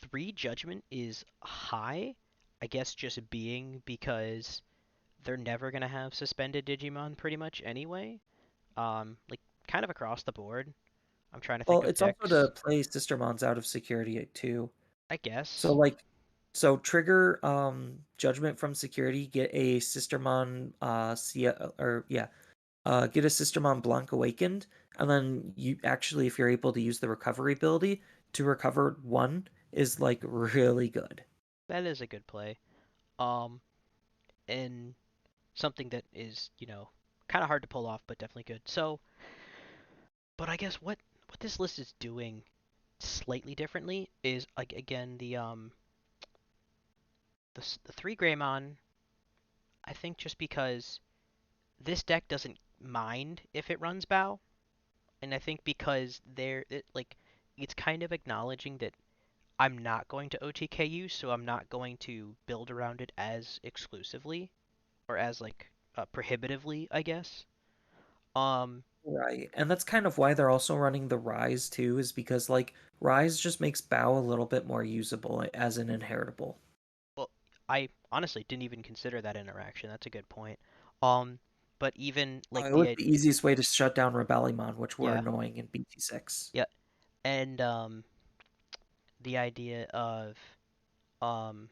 3 judgment is high, I guess just being because they're never gonna have suspended Digimon pretty much anyway. Like kind of across the board. I'm trying to think Well, of it's also to decks. play Sistermons out of security too. I So guess like so trigger judgment from security, get a Sistermon or yeah, get a Sistermon Blanc awakened, and then you actually if you're able to use the recovery ability to recover 1 is like really good. that is a good play. Um, and something that is, kind of hard to pull off, but definitely good. So, but I guess what this list is doing slightly differently is like again the 3 Greymon. I think just because this deck doesn't mind if it runs Bow, and I think because like it's kind of acknowledging that I'm not going to OTK you, so I'm not going to build around it as exclusively or as like prohibitively, I guess. Um, Right. And that's kind of why they're also running the Rise too, is because like Rise just makes Bow a little bit more usable as an inheritable. well, I honestly didn't even consider that interaction. That's a good point. Um, but even like It was the easiest way to shut down Rebellimon, which were yeah, annoying in BT6. yeah, and the idea of um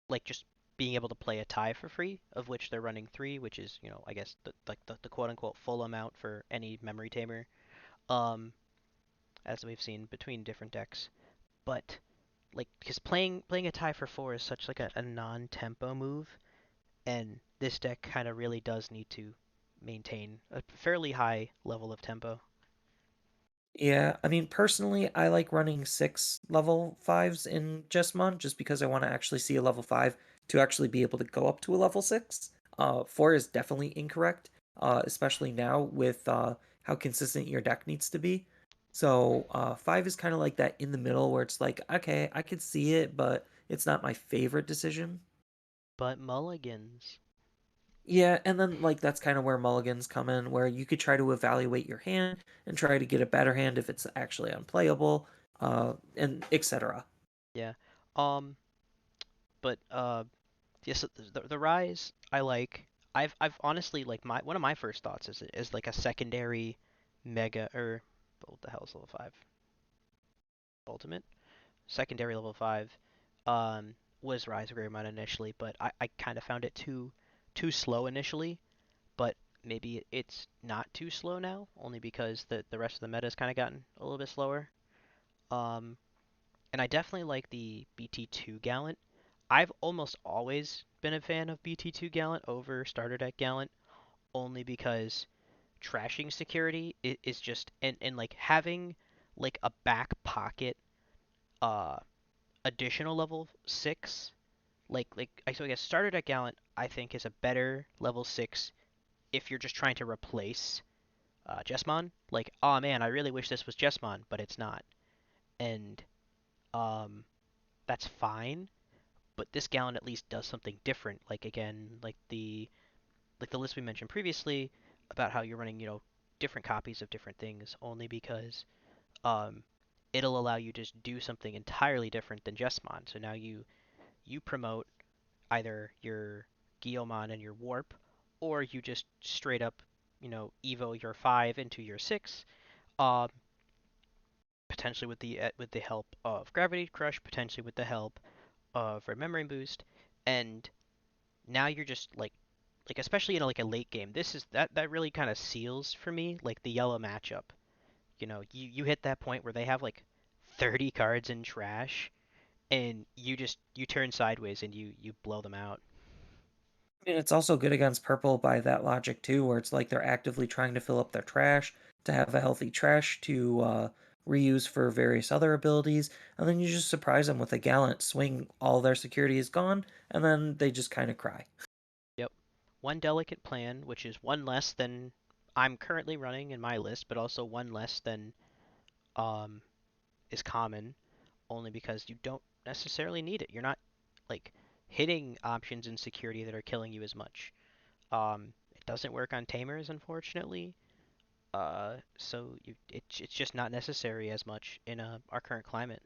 like just being able to play a tie for free, of which they're running 3, which is I guess the quote unquote full amount for any memory tamer. Um, as we've seen between different decks, but like because playing a tie for 4 is such like a non-tempo move, and this deck kind of really does need to maintain a fairly high level of tempo. Yeah, I mean, personally, I like running 6 level 5s in Jesmon just because I want to actually see a level 5 to actually be able to go up to a level 6. 4 is definitely incorrect, especially now with how consistent your deck needs to be. So 5 is kind of like that in the middle where it's like, okay, I could see it, but it's not my favorite decision. But mulligans, Yeah, and then like that's kind of where mulligans come in, where you could try to evaluate your hand and try to get a better hand if it's actually unplayable, and etc. yeah. Um, but yes, the rise I like. I've honestly like my one of my first thoughts is like a secondary mega or what the hell is level 5 ultimate secondary level 5 was Rise of Greymon initially, but I kind of found it too slow initially, but maybe it's not too slow now, only because the rest of the meta has kind of gotten a little bit slower. Um, and I definitely like the BT2 Gallant. I've almost always been a fan of BT2 Gallant over Starter Deck Gallant, only because trashing security is just and like having like a back pocket uh additional level 6 so I guess Starter Deck Gallant I think is a better level 6 if you're just trying to replace Jesmon. Like, oh man, I really wish this was Jesmon, but it's not. And um, that's fine. But this Gallant at least does something different. Like again, like the list we mentioned previously about how you're running, different copies of different things, only because um, it'll allow you to just do something entirely different than Jesmon. So now you promote either your Guillemon and your Warp, or you just straight up, Evo your 5 into your 6, um, potentially with the help of Gravity Crush, potentially with the help of Remembering Boost, and now you're just like especially in like a late game, that really kind of seals for me like the yellow matchup. You hit that point where they have like 30 cards in trash, and you turn sideways and you blow them out. I mean, it's also good against purple by that logic too, where it's like they're actively trying to fill up their trash to have a healthy trash to reuse for various other abilities, and then you just surprise them with a gallant swing. All their security is gone, and then they just kind of cry. Yep. One delicate plan, which is one less than I'm currently running in my list, but also one less than um is common, only because you don't necessarily need it. You're not like hitting options in security that are killing you as much. It doesn't work on tamers, unfortunately. It's just not necessary as much in our current climate.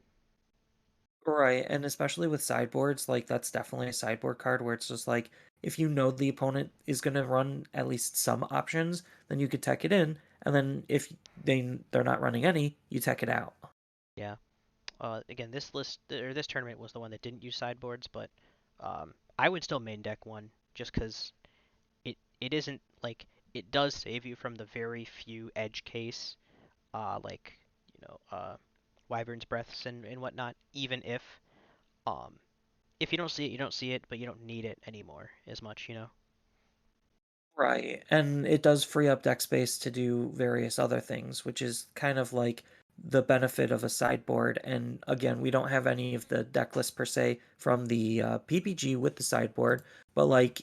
Right, and especially with sideboards, like that's definitely a sideboard card where it's just like if you know the opponent is going to run at least some options, then you could tech it in, and then if they're not running any, you tech it out. Yeah. Again, this list or this tournament was the one that didn't use sideboards, but I would still main deck one just because it isn't like it does save you from the very few edge case, like you know, uh, Wyvern's breaths and whatnot. Even um if you don't see it, you don't see it, but you don't need it anymore as much. Right, and it does free up deck space to do various other things, which is kind of like the benefit of a sideboard. And again, we don't have any of the deck list per se from the PPG with the sideboard, but like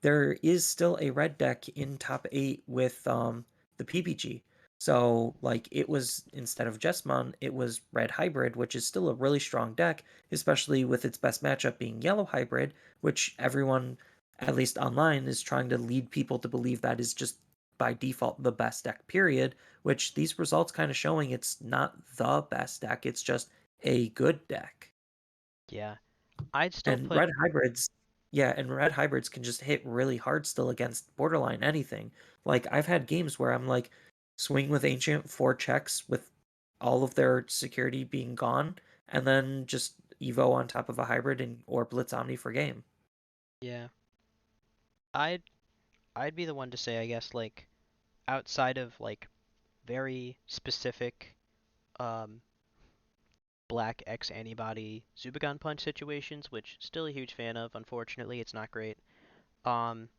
there is still a red deck in top 8 with the PPG. So like it was instead of Jessamon, it was red hybrid, which is still a really strong deck, especially with its best matchup being yellow hybrid, which everyone at least online, is trying to lead people to believe that is just by default the best deck, period. Which these results kind of showing it's not the best deck, it's just a good deck. Yeah, I'd still And put. red hybrids, yeah, and red hybrids can just hit really hard still against borderline anything. Like I've had games where I'm like swing with ancient 4 checks with all of their security being gone, and then just Evo on top of a hybrid and or Blitz Omni for game. Yeah, I'd I'd be the one to say, I guess, like outside of like very specific um black X antibody Zubagon punch situations, which still a huge fan of. Unfortunately, it's not great. Um,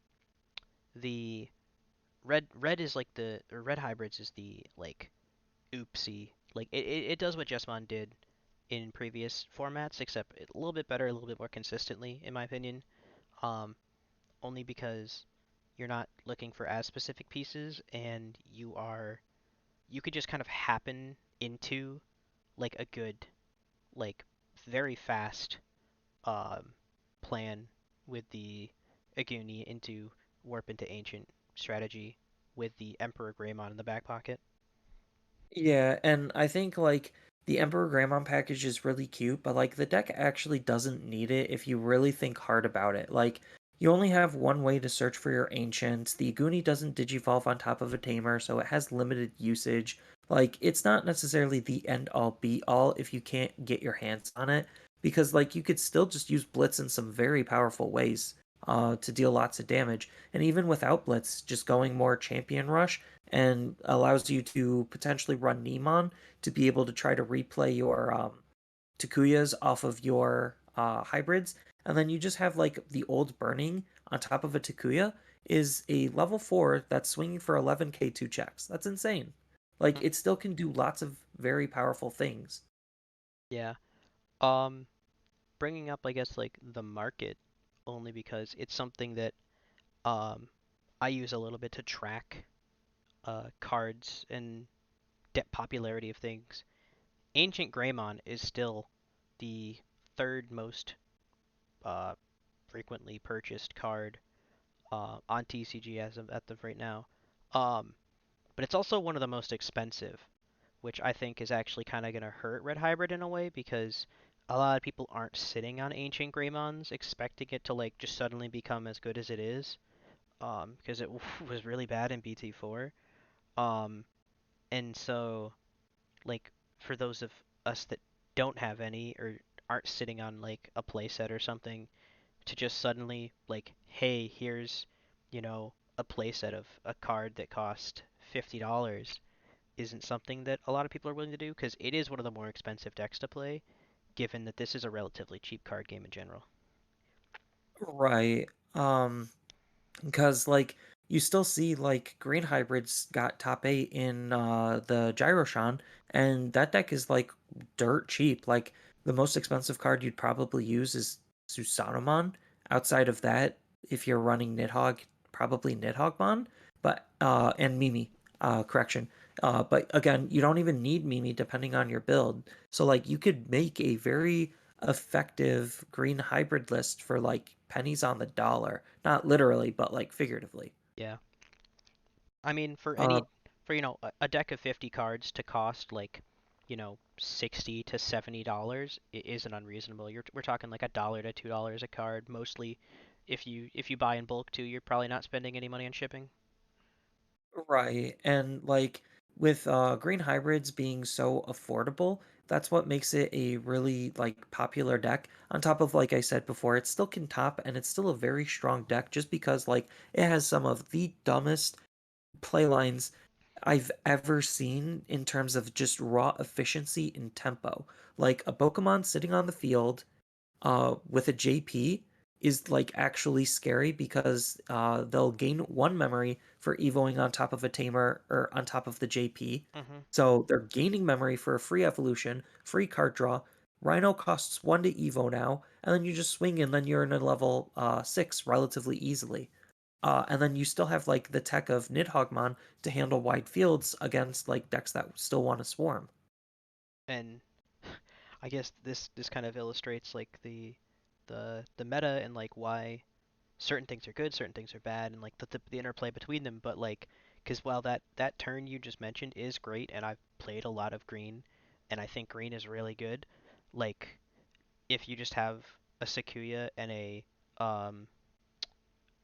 the red is like the or red hybrids is the like oopsie. Like it does what Jessamon did in previous formats, except a little bit better, a little bit more consistently, in my opinion. Um, Only because you're not looking for as specific pieces, and you could just kind of happen into like a good, like very fast um, plan with the Aguni into warp into ancient strategy with the Emperor Greymon in the back pocket. Yeah, and I think like the Emperor Greymon package is really cute, but like the deck actually doesn't need it if you really think hard about it. Like you only have one way to search for your ancients. The Aguni doesn't digivolve on top of a tamer, so it has limited usage. Like it's not necessarily the end all be all if you can't get your hands on it, because like you could still just use Blitz in some very powerful ways to deal lots of damage. And even without Blitz, just going more champion rush and allows you to potentially run Nemon to be able to try to replay your Takuyas off of your hybrids. And then you just have like the old burning on top of a Takuya is a level 4 that's swinging for 11k 2 checks. That's insane. Like Mm, it still can do lots of very powerful things. yeah. Um, Bringing up, I guess, like the market, only because it's something that um I use a little bit to track cards and popularity of things. Ancient Greymon is still the third most uh, frequently purchased card on TCG as of right now. Um, but it's also one of the most expensive, which I think is actually kind of going to hurt Red Hybrid in a way because a lot of people aren't sitting on Ancient Greymons expecting it to like just suddenly become as good as it is, because it was really bad in BT4. Um, and so like for those of us that don't have any or aren't sitting on like a playset or something, to just suddenly like, hey, here's, a playset of a card that cost $50 isn't something that a lot of people are willing to do because it is one of the more expensive decks to play, given that this is a relatively cheap card game in general. Right. Because like you still see like green hybrids got top 8 in the Gyroshan, and that deck is like dirt cheap. Like the most expensive card you'd probably use is Susanomon. Outside of that, if you're running Nidhogg, probably Nidhoggmon, but and Mimi, correction. But again, you don't even need Mimi depending on your build. So like you could make a very effective green hybrid list for like pennies on the dollar. Not literally, but like figuratively. Yeah. I mean, for Uh, any, for, a deck of 50 cards to cost like, $60 to $70, it isn't unreasonable. We're talking like $1 to $2 a card. Mostly, if you buy in bulk too, you're probably not spending any money on shipping. right. And like with green hybrids being so affordable, that's what makes it a really like popular deck. On top of like I said before, it still can top and it's still a very strong deck just because like it has some of the dumbest play lines I've ever seen in terms of just raw efficiency and tempo. Like a Pokemon sitting on the field with a JP is like actually scary because they'll gain one memory for evoing on top of a tamer or on top of the JP. Hmm. So they're gaining memory for a free evolution, free card draw. Rhino costs one to evo now, and then you just swing and then you're in a level 6 relatively easily. And then you still have like the tech of Nidhoggmon to handle wide fields against like decks that still want to swarm. And I guess this kind of illustrates like the meta and like why certain things are good, certain things are bad, and like the interplay between them. But like, because while that turn you just mentioned is great, and I've played a lot of green, and I think green is really good. Like, if you just have a Sakuya and a um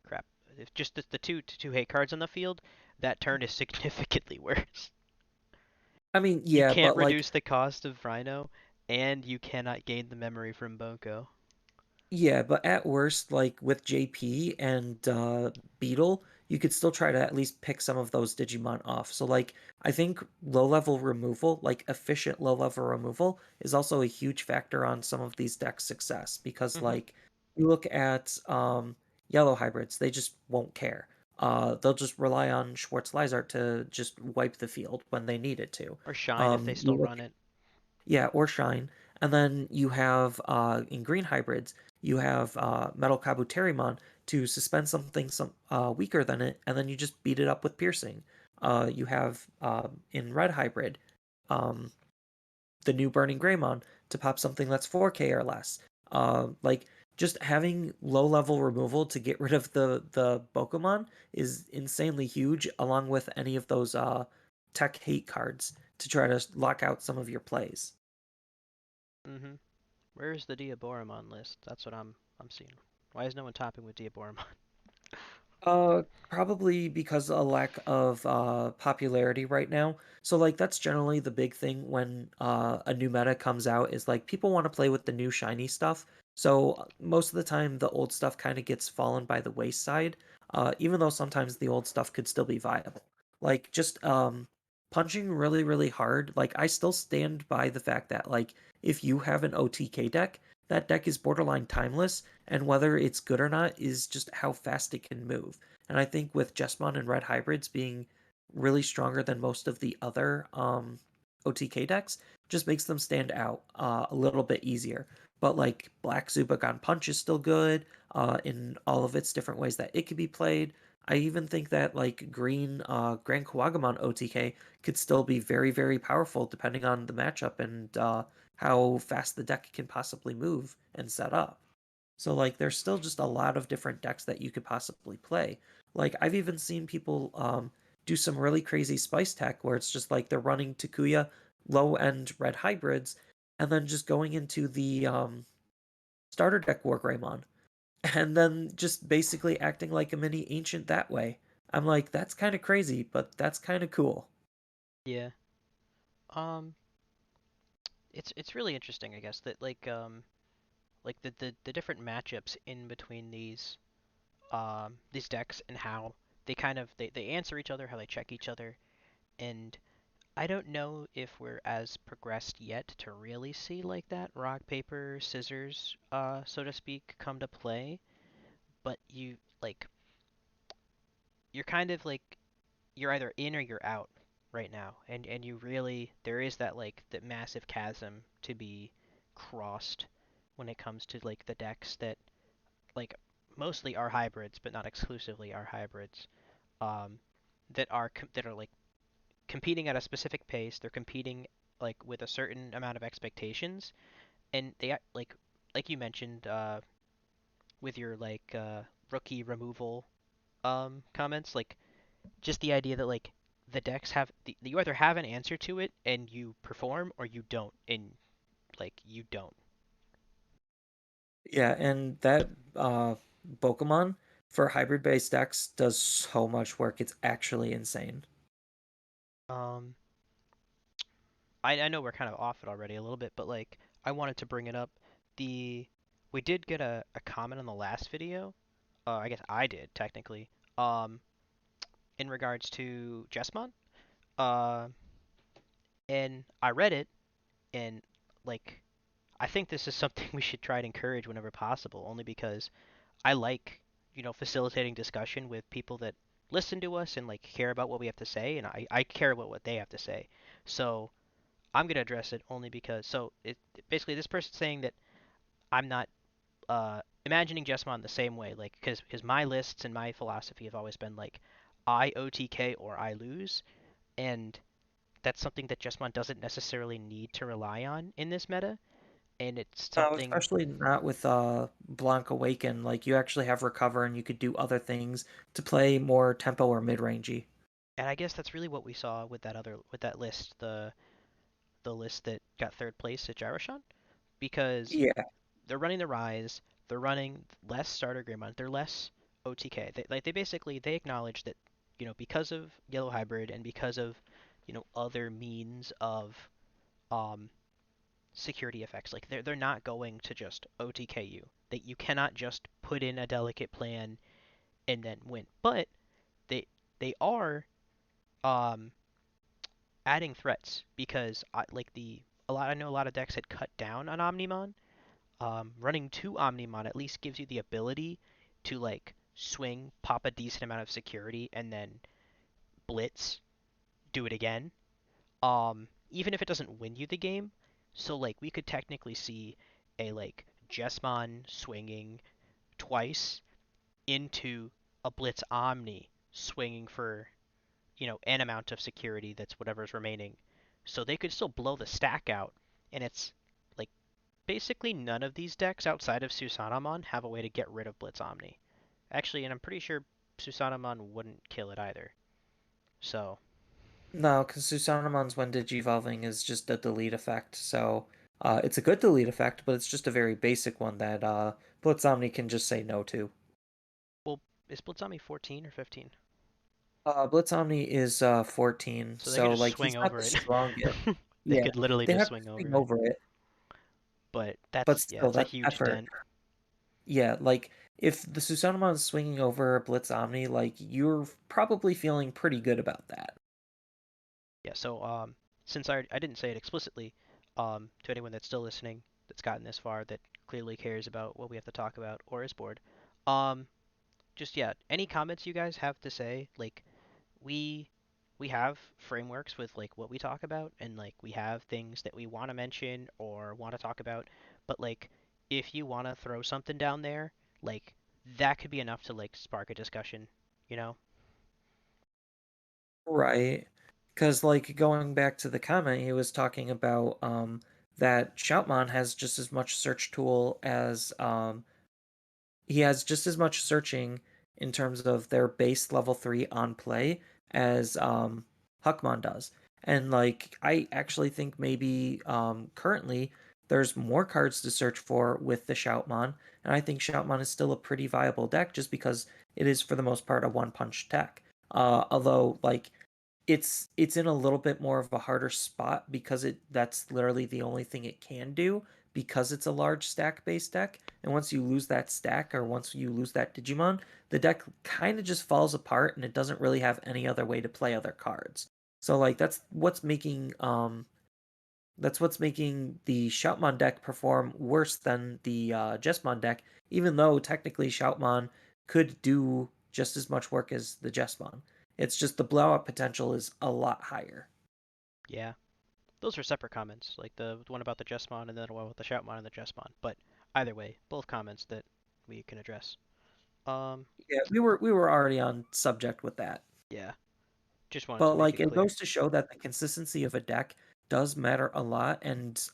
crap, if just the two hate cards on the field, that turn is significantly worse. I mean, You yeah, can't but like reduce the cost of Rhino, and you cannot gain the memory from Boko. yeah, but at worst, like with JP and Beetle, you could still try to at least pick some of those Digimon off. So like I think low level removal, like efficient low level removal, is also a huge factor on some of these decks' success because Hmm. like you look at yellow hybrids, they just won't care. They'll just rely on Schwartz Lizard to just wipe the field when they need it to. Or Shine if they You still look run it. yeah, or shine. And then you have in green hybrids, you have metal kabuterimon to suspend something weaker than it, and then you just beat it up with piercing. You have in red hybrid, um, the new burning greymon to pop something that's 4K or less. Like just having low level removal to get rid of the Pokemon is insanely huge, along with any of those tech hate cards to try to lock out some of your plays. Hmm. Where's the Diaboromon list? That's what I'm seeing. Why is no one topping with Diaboromon? Probably because a lack of popularity right now. So like that's generally the big thing when a new meta comes out is like people want to play with the new shiny stuff. So most of the time the old stuff kind of gets fallen by the wayside, even though sometimes the old stuff could still be viable. Like just punching really, really hard. Like I still stand by the fact that like if you have an OTK deck, that deck is borderline timeless and whether it's good or not is just how fast it can move. And I think with Jesmon and Red hybrids being really stronger than most of the other OTK decks, just makes them stand out a little bit easier. But like Black Zubagon Punch is still good in all of its different ways that it could be played. I even think that like Green Grand Kawagamon OTK could still be very, very powerful depending on the matchup and how fast the deck can possibly move and set up. So like there's still just a lot of different decks that you could possibly play. Like I've even seen people do some really crazy spice tech where it's just like they're running Takuya low end red hybrids and then just going into the starter deck War Greymon, and then just basically acting like a mini ancient that way. I'm like, that's kind of crazy, but that's kind of cool. Yeah. Um, it's really interesting, I guess, that like the different matchups in between these decks and how they kind of they answer each other, how they check each other, and I don't know if we're as progressed yet to really see like that rock paper scissors, so to speak, come to play. But you're kind of like you're either in or you're out right now, and you really there is that massive chasm to be crossed when it comes to like the decks that like mostly are hybrids, but not exclusively are hybrids. Um, that are like competing at a specific pace. They're competing like with a certain amount of expectations, and like you mentioned with your rookie removal comments, like just the idea that like the decks you either have an answer to it and you perform or you don't, and like you don't. Yeah, and that Pokemon for hybrid based decks does so much work. It's actually insane. Um, I know we're kind of off it already a little bit, but like I wanted to bring it up. The we did get a comment on the last video. I guess I did technically. Um, in regards to Jessmon. Uh, and I read it, and like I think this is something we should try to encourage whenever possible, only because I like facilitating discussion with people that listen to us and like care about what we have to say, and I care about what they have to say. So I'm gonna address it only because basically this person's saying that I'm not imagining Jessmon the same way, like because my lists and my philosophy have always been like I OTK or I lose, and that's something that Jessamon doesn't necessarily need to rely on in this meta, and it's something. Especially not with Blanc Awaken. Like you actually have recover and you could do other things to play more tempo or mid rangey. And I guess that's really what we saw with that list, the list that got third place at Gyroshan, because Yeah. they're running the Rise, they're running less starter Greymon, they're less OTK. They basically they acknowledge that because of Yellow Hybrid and because of other means of um security effects. Like they're not going to just OTK you. That you cannot just put in a delicate plan and then win. But they they are um, adding threats because I know a lot of decks had cut down on Omnimon. Running two Omnimon at least gives you the ability to like swing, pop a decent amount of security, and then blitz, do it again. Even if it doesn't win you the game. So like we could technically see a like Jessmon swinging twice into a Blitz Omni swinging for an amount of security that's whatever's remaining. So they could still blow the stack out, and it's like basically none of these decks outside of Susanamon have a way to get rid of Blitz Omni. Actually, and I'm pretty sure Susanamon wouldn't kill it either. So No, because Susanomon's when Digivolving is just a delete effect. So it's a good delete effect, but it's just a very basic one that Blitz Omni can just say no to. well, is Blitz Omni 14 or 15? Blitz Omni is 14, So they could so just like swing he's not over the it. strongest. They Yeah, could literally they just have to swing over swing it. over it, But but that's still, a that's huge effort. dent. Yeah, like if the Susanoo is swinging over Blitz Omni, like you're probably feeling pretty good about that. Yeah, so since I didn't say it explicitly, to anyone that's still listening, that's gotten this far, that clearly cares about what we have to talk about or is bored, um, just yeah, any comments you guys have to say, like we we have frameworks with like what we talk about, and like we have things that we want to mention or want to talk about, but like if you want to throw something down there, like that could be enough to like spark a discussion, you know? Right. Because, like, going back to the comment, he was talking about that Shoutmon has just as much search tool as he has just as much searching in terms of their base level 3 on play as Huckmon does. And like I actually think maybe currently there's more cards to search for with the Shoutmon, and I think Shoutmon is still a pretty viable deck just because it is for the most part a one punch deck. Although like it's in a little bit more of a harder spot because that's literally the only thing it can do because it's a large stack based deck. And once you lose that stack or once you lose that Digimon, the deck kind of just falls apart and it doesn't really have any other way to play other cards. So like that's what's making the Shoutmon deck perform worse than the Jesmon deck, even though technically Shoutmon could do just as much work as the Jesmon. It's just the blowout potential is a lot higher. Yeah, those are separate comments, like the one about the Jesmon and then the one with the Shoutmon and the Jesmon. But either way, both comments that we can address. Um, Yeah, we were already on subject with that. yeah, just wanted But to make like it it clear. goes to show that the consistency of a deck does matter a lot and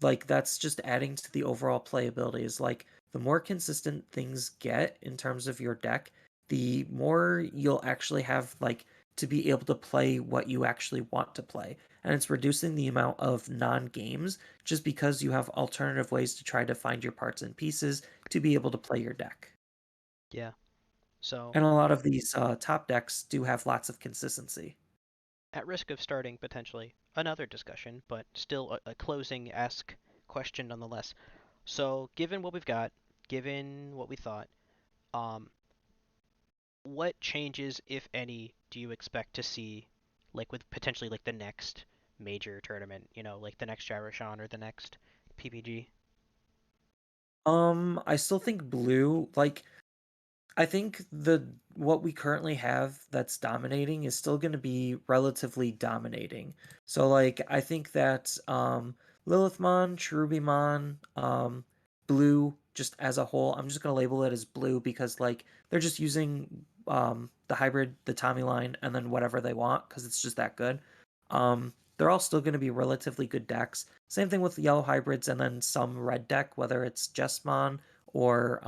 like that's just adding to the overall playability is like the more consistent things get in terms of your deck, the more you'll actually have like to be able to play what you actually want to play. And it's reducing the amount of non-games just because you have alternative ways to try to find your parts and pieces to be able to play your deck. Yeah. So, And a lot of these top decks do have lots of consistency. at risk of starting potentially another discussion, but still a closing-esque question nonetheless. So, given what we've got, given what we thought, um, what changes, if any, do you expect to see, like with potentially like the next major tournament, like the next Gyroshan or the next PPG? I still think blue, like I think the what we currently have that's dominating is still going to be relatively dominating. So like I think that Lilithmon, Cherubimon, Blue just as a whole, I'm just going to label it as blue because like they're just using the hybrid, the Tommy line and then whatever they want because it's just that good. They're all still going to be relatively good decks. Same thing with yellow hybrids and then some red deck, whether it's Jesmon or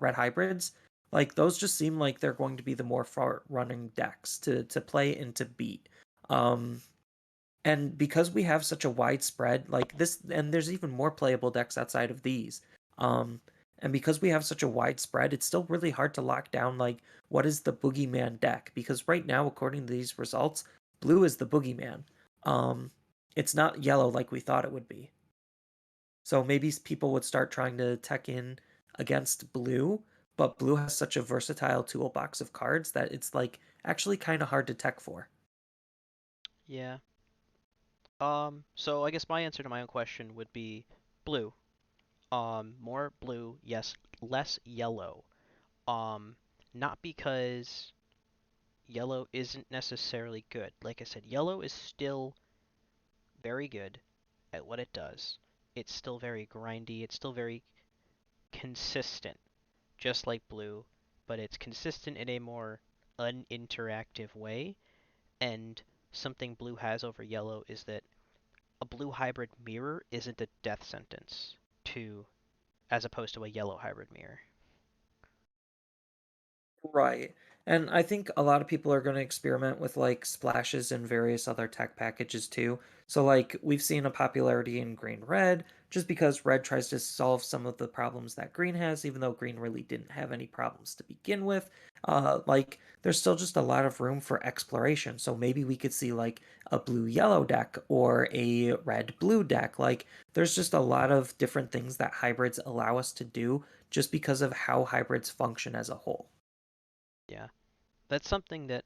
red hybrids, like those just seem like they're going to be the more far running decks to play and to beat. Um, and because we have such a wide spread, like this, and there's even more playable decks outside of these. Um, and because we have such a wide spread, it's still really hard to lock down like what is the boogeyman deck because right now, according to these results, blue is the boogeyman. Um, it's not yellow like we thought it would be. So maybe people would start trying to tech in against blue, but blue has such a versatile toolbox of cards that it's like actually kind of hard to tech for. Yeah. So I guess my answer to my own question would be blue. More blue, yes, less yellow. Um, Not because yellow isn't necessarily good. Like I said, yellow is still very good at what it does. It's still very grindy, it's still very consistent, just like blue, but it's consistent in a more uninteractive way. And something blue has over yellow is that a blue hybrid mirror isn't a death sentence to as opposed to a yellow hybrid mirror. Right. And I think a lot of people are going to experiment with like splashes and various other tech packages too. So like we've seen a popularity in green red just because red tries to solve some of the problems that green has, even though green really didn't have any problems to begin with. Like there's still just a lot of room for exploration. So maybe we could see like a blue yellow deck or a red blue deck. Like there's just a lot of different things that hybrids allow us to do just because of how hybrids function as a whole. Yeah, that's something that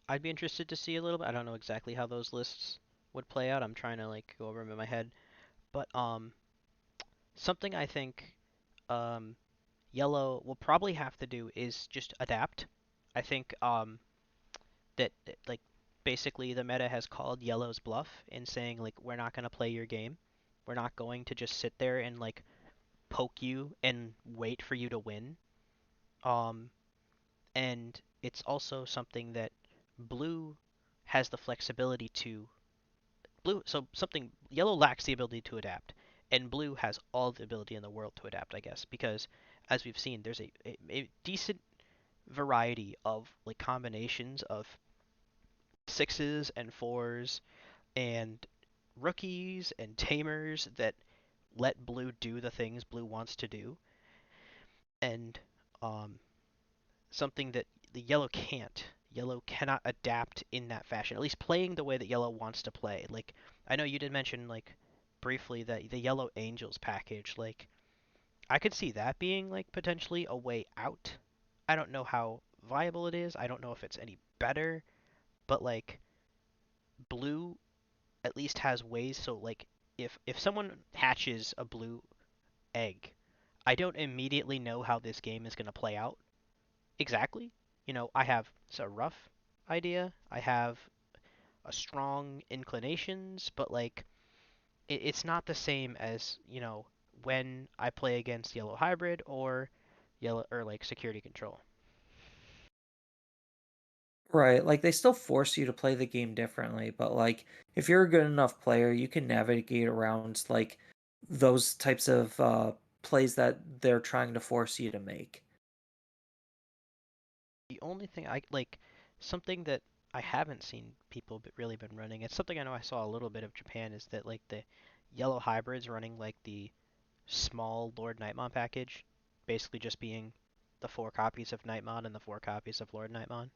I'd be interested to see a little bit. I don't know exactly how those lists would play out. I'm trying to like go over them in my head, but something I think um, yellow will probably have to do is just adapt. I think like basically the meta has called yellow's bluff in saying like we're not gonna play your game. We're not going to just sit there and like poke you and wait for you to win. Um, and it's also something that blue has the flexibility to blue. So something yellow lacks the ability to adapt, and blue has all the ability in the world to adapt, I guess, because as we've seen, there's a decent variety of like combinations of sixes and fours and rookies and tamers that let blue do the things blue wants to do, and um, something that the yellow can't. Yellow cannot adapt in that fashion, at least playing the way that yellow wants to play. Like, I know you did mention, like, briefly that the Yellow Angels package, like, I could see that being, like, potentially a way out. I don't know how viable it is. I don't know if it's any better, but, like, blue at least has ways. So, like, if someone hatches a blue egg, I don't immediately know how this game is going to play out exactly. I have a rough idea. I have a strong inclinations, but like it's not the same as when I play against yellow hybrid or yellow or like security control. Right, like they still force you to play the game differently, but like if you're a good enough player, you can navigate around like those types of plays that they're trying to force you to make. The only thing I like something that I haven't seen people really been running. It's something I know I saw a little bit of Japan is that like the yellow hybrids running like the small Lord Nightmon package, basically just being the 4 copies of Nightmon and the 4 copies of Lord Nightmon.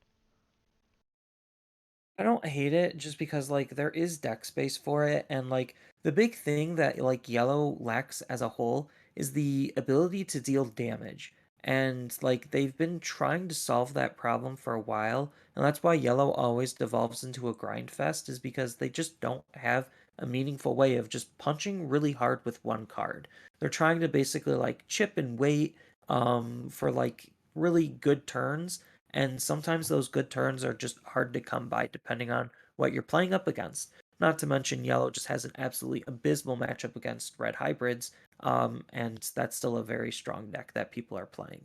I don't hate it just because like there is deck space for it, and like the big thing that like yellow lacks as a whole is the ability to deal damage. And like they've been trying to solve that problem for a while, and that's why yellow always devolves into a grind fest, is because they just don't have a meaningful way of just punching really hard with one card. They're trying to basically like chip and wait for like really good turns, and sometimes those good turns are just hard to come by depending on what you're playing up against. Not to mention, yellow just has an absolutely abysmal matchup against red hybrids, and that's still a very strong deck that people are playing.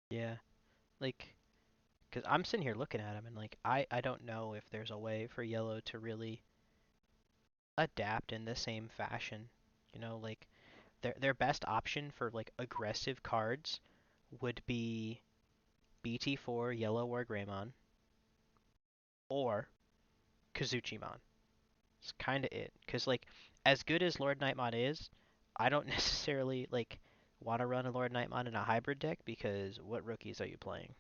Yeah, like because I'm sitting here looking at them and like I don't know if there's a way for yellow to really adapt in the same fashion. Like their best option for like aggressive cards would be BT4 Yellow or Greymon or Kazuchimon. It's kind of it. Because, like, as good as Lord Nightmon is, I don't necessarily, like, want to run a Lord Nightmon in a hybrid deck because what rookies are you playing?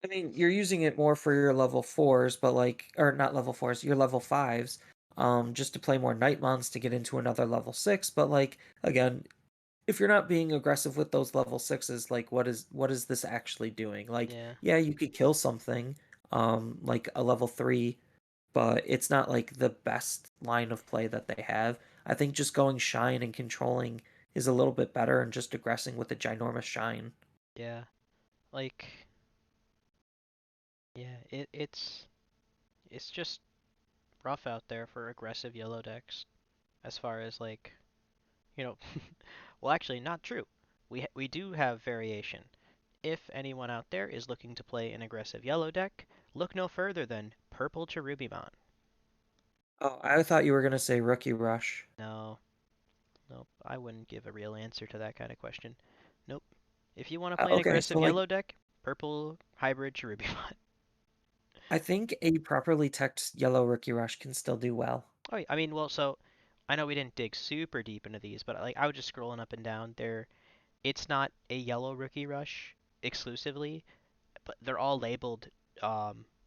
I mean, you're using it more for your level fours, but like, or not level fours, your level fives, just to play more Nightmons to get into another level six. But like, again, if you're not being aggressive with those level sixes, like what is this actually doing? Like, Yeah, yeah, you could kill something, like a level three, but it's not like the best line of play that they have. I think just going shine and controlling is a little bit better, and just aggressing with a ginormous shine. yeah. Like, yeah, it's just rough out there for aggressive yellow decks as far as like, you know, well, actually, not true. We do have variation. If anyone out there is looking to play an aggressive yellow deck, look no further than Purple Cherubimon. Oh, I thought you were gonna say Rookie Rush. No, nope, I wouldn't give a real answer to that kind of question. Nope. If you want to play an Okay, so aggressive like yellow deck, Purple Hybrid Cherubimon. I think a properly teched yellow Rookie Rush can still do well. Oh, yeah, I mean, well, so I know we didn't dig super deep into these, but like I was just scrolling up and down. It's not a yellow Rookie Rush exclusively, but they're all labeled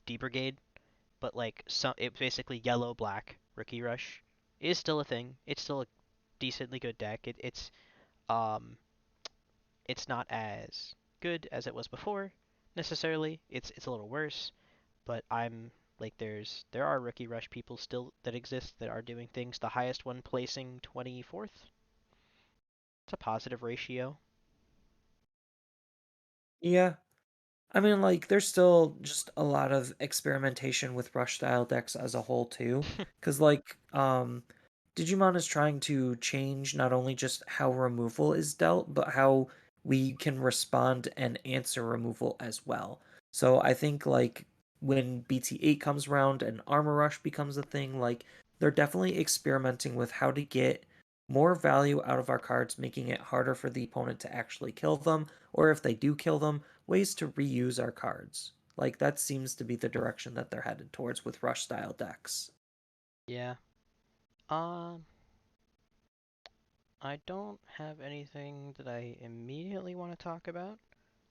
D Brigade. But like some, it's basically yellow black Rookie Rush is still a thing. It's still a decently good deck. Um it's not as good as it was before necessarily. It's a little worse, but I'm like there are Rookie Rush people still that exist that are doing things. The highest one placing 24th. It's a positive ratio. Yeah, I mean, like, there's still just a lot of experimentation with rush style decks as a whole too, because like, Digimon is trying to change not only just how removal is dealt, but how we can respond and answer removal as well. So I think like when BT8 comes around and Armor Rush becomes a thing, like they're definitely experimenting with how to get more value out of our cards, making it harder for the opponent to actually kill them, or if they do kill them, ways to reuse our cards. Like that seems to be the direction that they're headed towards with rush style decks. Yeah. Um, I don't have anything that I immediately want to talk about.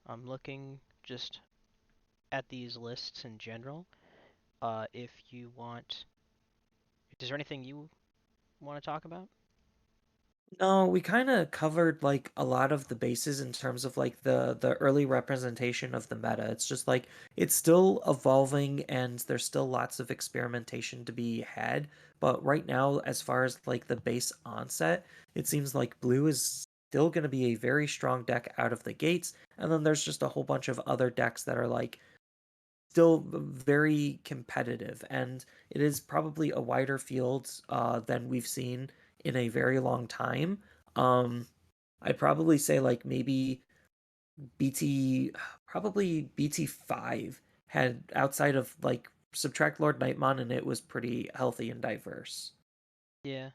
I'm looking just at these lists in general. If you want, is there anything you want to talk about? No, we kind of covered like a lot of the bases in terms of like the early representation of the meta. It's just like it's still evolving and there's still lots of experimentation to be had. But right now, as far as like the base onset, it seems like blue is still going to be a very strong deck out of the gates. And then there's just a whole bunch of other decks that are like still very competitive, and it is probably a wider field than we've seen in a very long time. Um, I'd probably say like maybe BT, probably BT5 had outside of like subtract Lord Nightmon, and it was pretty healthy and diverse. Yeah,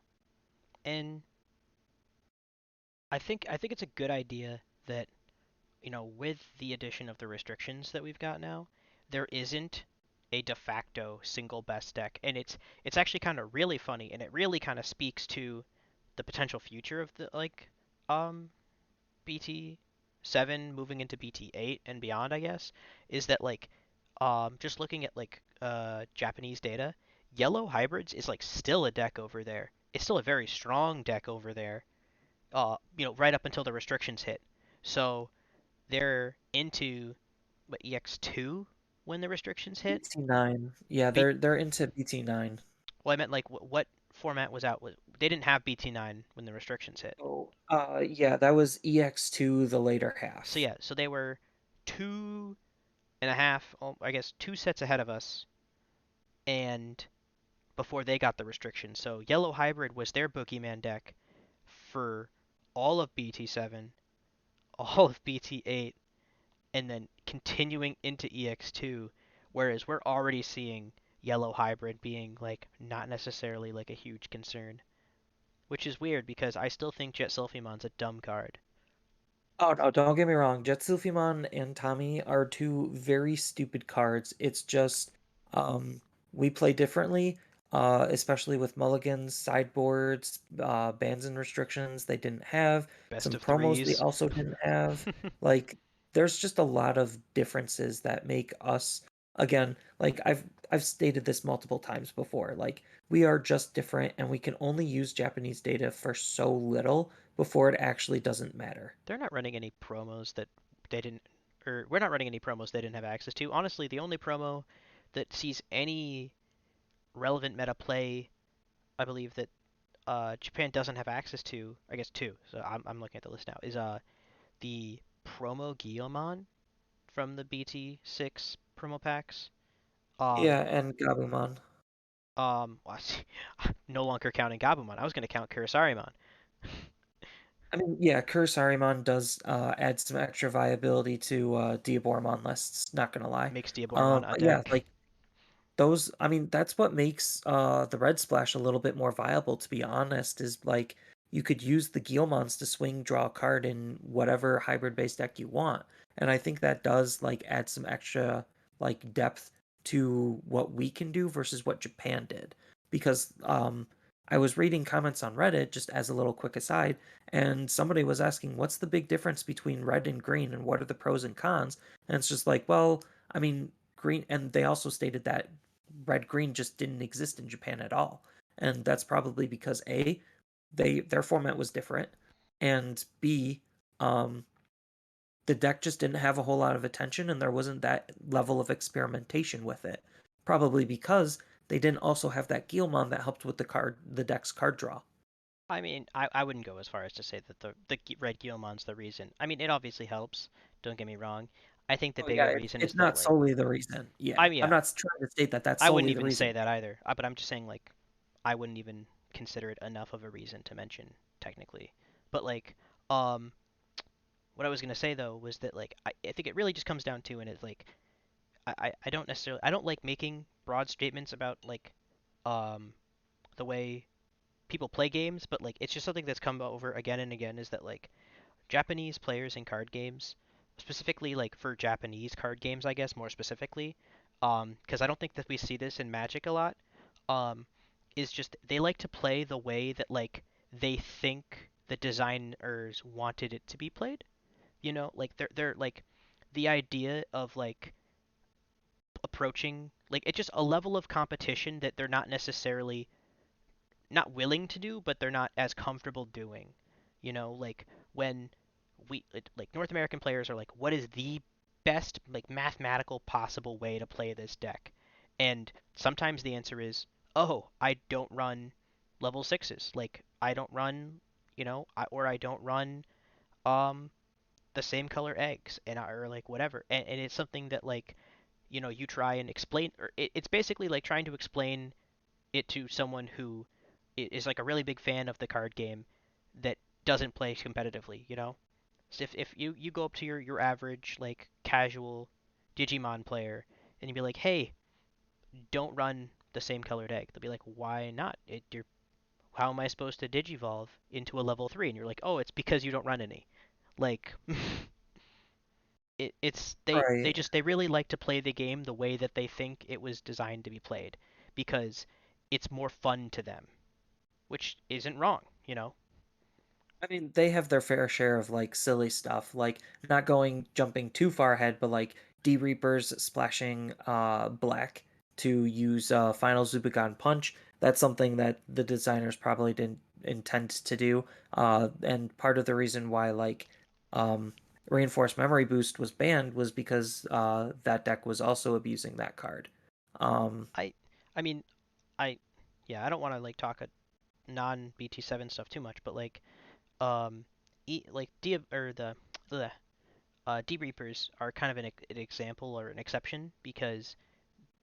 and I think it's a good idea that with the addition of the restrictions that we've got now, there isn't a de facto single best deck, and it's actually kind of really funny, and it really kind of speaks to the potential future of the um BT7 moving into BT8 and beyond, I guess, is that just looking at Japanese data, yellow hybrids is like still a deck over there. It's still a very strong deck over there. Right up until the restrictions hit. So they're into what, EX2 when the restrictions hit. BT9, yeah, B- they're into BT9. well, I meant like what format was out? They didn't have BT9 when the restrictions hit. Oh, yeah, that was EX2, the later So half. yeah, so they were 2.5, I guess 2 sets ahead of us, and before they got the restrictions. So Yellow Hybrid was their Boogeyman deck for all of BT7, all of BT8, and then continuing into EX2, whereas we're already seeing Yellow Hybrid being like not necessarily like a huge concern, which is weird because I still think Jet Sylphimon's a dumb card. Oh no, don't get me wrong. Jetsufimon and Tommy are two very stupid cards. It's just um we play differently, especially with mulligans, sideboards, bans and restrictions they didn't have, Best some of promos we threes. also didn't have. Like there's just a lot of differences that make us, again, like I've stated this multiple times before. Like we are just different and we can only use Japanese data for so little before it actually doesn't matter. They're not running any promos that they didn't, or we're not running any promos they didn't have access to. Honestly, the only promo that sees any relevant meta play, I believe that Japan doesn't have access to, I guess two. So I'm looking at the list now. Is the promo Guillemon from the BT6 promo packs. Um Yeah, and Gabumon. well, no longer counting Gabumon. I was going to count Kurisarimon. I mean, yeah, Kursarimon does add some extra viability to Diaboromon lists, not gonna lie. Makes Diaboromon a But yeah, deck. like those, I mean, that's what makes the red splash a little bit more viable, to be honest, is like you could use the Guilmons to swing draw a card in whatever hybrid based deck you want. And I think that does like add some extra like depth to what we can do versus what Japan did. Because I was reading comments on Reddit just as a little quick aside, and somebody was asking what's the big difference between red and green and what are the pros and cons? And it's just like, well, I mean, green, and they also stated that red green just didn't exist in Japan at all. And that's probably because A, their format was different, and B, um, the deck just didn't have a whole lot of attention and there wasn't that level of experimentation with it. Probably because they didn't also have that Guilmon that helped with the deck's card draw. I mean, I wouldn't go as far as to say that the red Guillemon's the reason. I mean, it obviously helps. Don't get me wrong. I think the Oh yeah, bigger it's reason is it's that not like solely the reason. I Yeah, mean, I'm yeah, not trying to state that that's I wouldn't solely the even say reason. that either. But I'm just saying like I wouldn't even consider it enough of a reason to mention technically. But um what I was gonna say though was that I think it really just comes down to, and it's like I don't necessarily, I don't like making broad statements about um the way people play games, but like it's just something that's come over again and again is that Japanese players in card games, specifically like for Japanese card games, I guess more specifically, because I don't think that we see this in Magic a lot. Um, is just they like to play the way that like they think the designers wanted it to be played. You know, like they're like the idea of like approaching like it's just a level of competition that they're not necessarily not willing to do, but they're not as comfortable doing. You know, like when like North American players are like, what is the best like mathematical possible way to play this deck? And sometimes the answer is, oh, I don't run level sixes. Like I don't run, or I don't run um the same color eggs, or like whatever. And it's something that like you try and explain, or it's basically like trying to explain it to someone who is like a really big fan of the card game that doesn't play competitively, you know? So if you go up to your average like casual Digimon player and you be like, "Hey, don't run the same colored egg." They'll be like, "Why not? How am I supposed to digivolve into a level 3?" And you're like, "Oh, it's because you don't run any." Like it's they Right. just they really like to play the game the way that they think it was designed to be played because it's more fun to them, which isn't wrong, you know? I mean, they have their fair share of like silly stuff, like not going jumping too far ahead, but like D Reapers splashing black to use Final Zubagon Punch. That's something that the designers probably didn't intend to do. And part of the reason why like um Reinforced Memory Boost was banned was because that deck was also abusing that card. Um, I I mean, I yeah, I don't want to like talk a non BT07 stuff too much, but like like D or the D Reapers are kind of an example or an exception because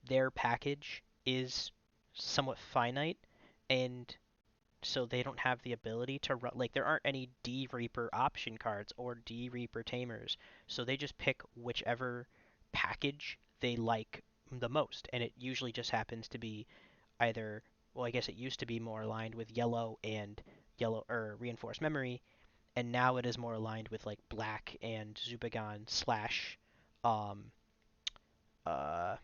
their package is somewhat finite, and so they don't have the ability to run. Like there aren't any D Reaper option cards or D Reaper tamers, so they just pick whichever package they like the most, and it usually just happens to be either. Well, I guess it used to be more aligned with yellow or reinforced memory, and now it is more aligned with like black and Zubagon slash um uh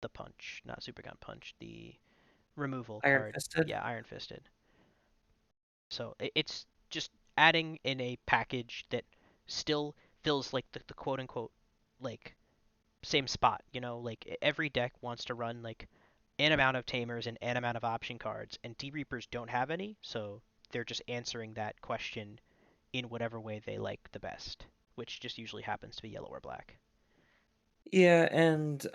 the punch, not Zubagon punch, the removal Iron card. Fisted. Yeah, Iron Fisted. So it's just adding in a package that still fills like the quote unquote like same spot, like every deck wants to run like an amount of tamers and an amount of option cards, and D Reapers don't have any, so they're just answering that question in whatever way they like the best, which just usually happens to be yellow or black. Yeah, and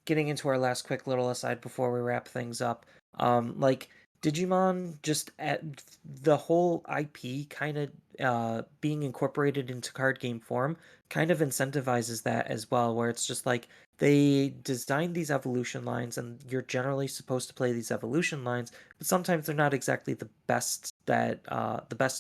getting into our last quick little aside before we wrap things up, like Digimon just at the whole IP kind of being incorporated into card game form kind of incentivizes that as well, where it's just like they design these evolution lines and you're generally supposed to play these evolution lines, but sometimes they're not exactly the best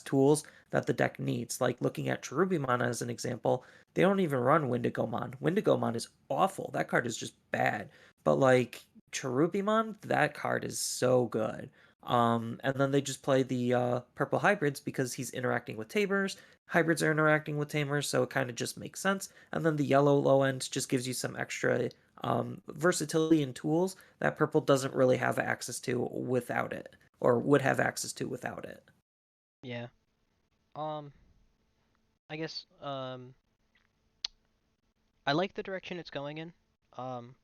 tools that the deck needs. Like looking at Cherubimon as an example, they don't even run Wendigomon. Wendigomon is awful. That card is just bad. But like Cherubimon, that card is so good. And then they just play the purple hybrids because he's interacting with tamers. Hybrids are interacting with tamers, so it kind of just makes sense. And then the yellow low end just gives you some extra versatility and tools that purple doesn't really have access to without it, or would have access to without it. Yeah. Um, I guess I like the direction it's going in. Um,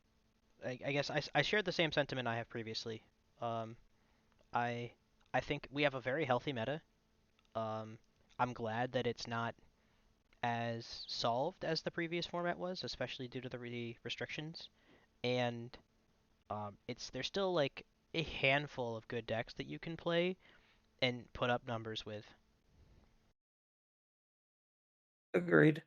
I guess I share the same sentiment I have previously. Um, I I think we have a very healthy meta. Um, I'm glad that it's not as solved as the previous format was, especially due to the restrictions. And it's there's still like a handful of good decks that you can play and put up numbers with. Agreed.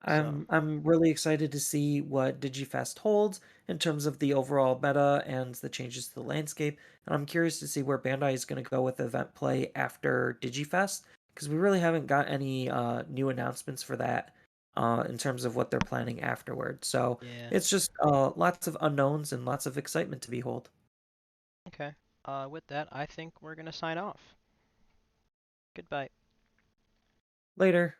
So I'm really excited to see what DigiFest holds in terms of the overall meta and the changes to the landscape. And I'm curious to see where Bandai is going to go with event play after DigiFest because we really haven't got any new announcements for that in terms of what they're planning afterward. So yeah, it's just lots of unknowns and lots of excitement to behold. okay. With that, I think we're gonna sign off. Goodbye. Later.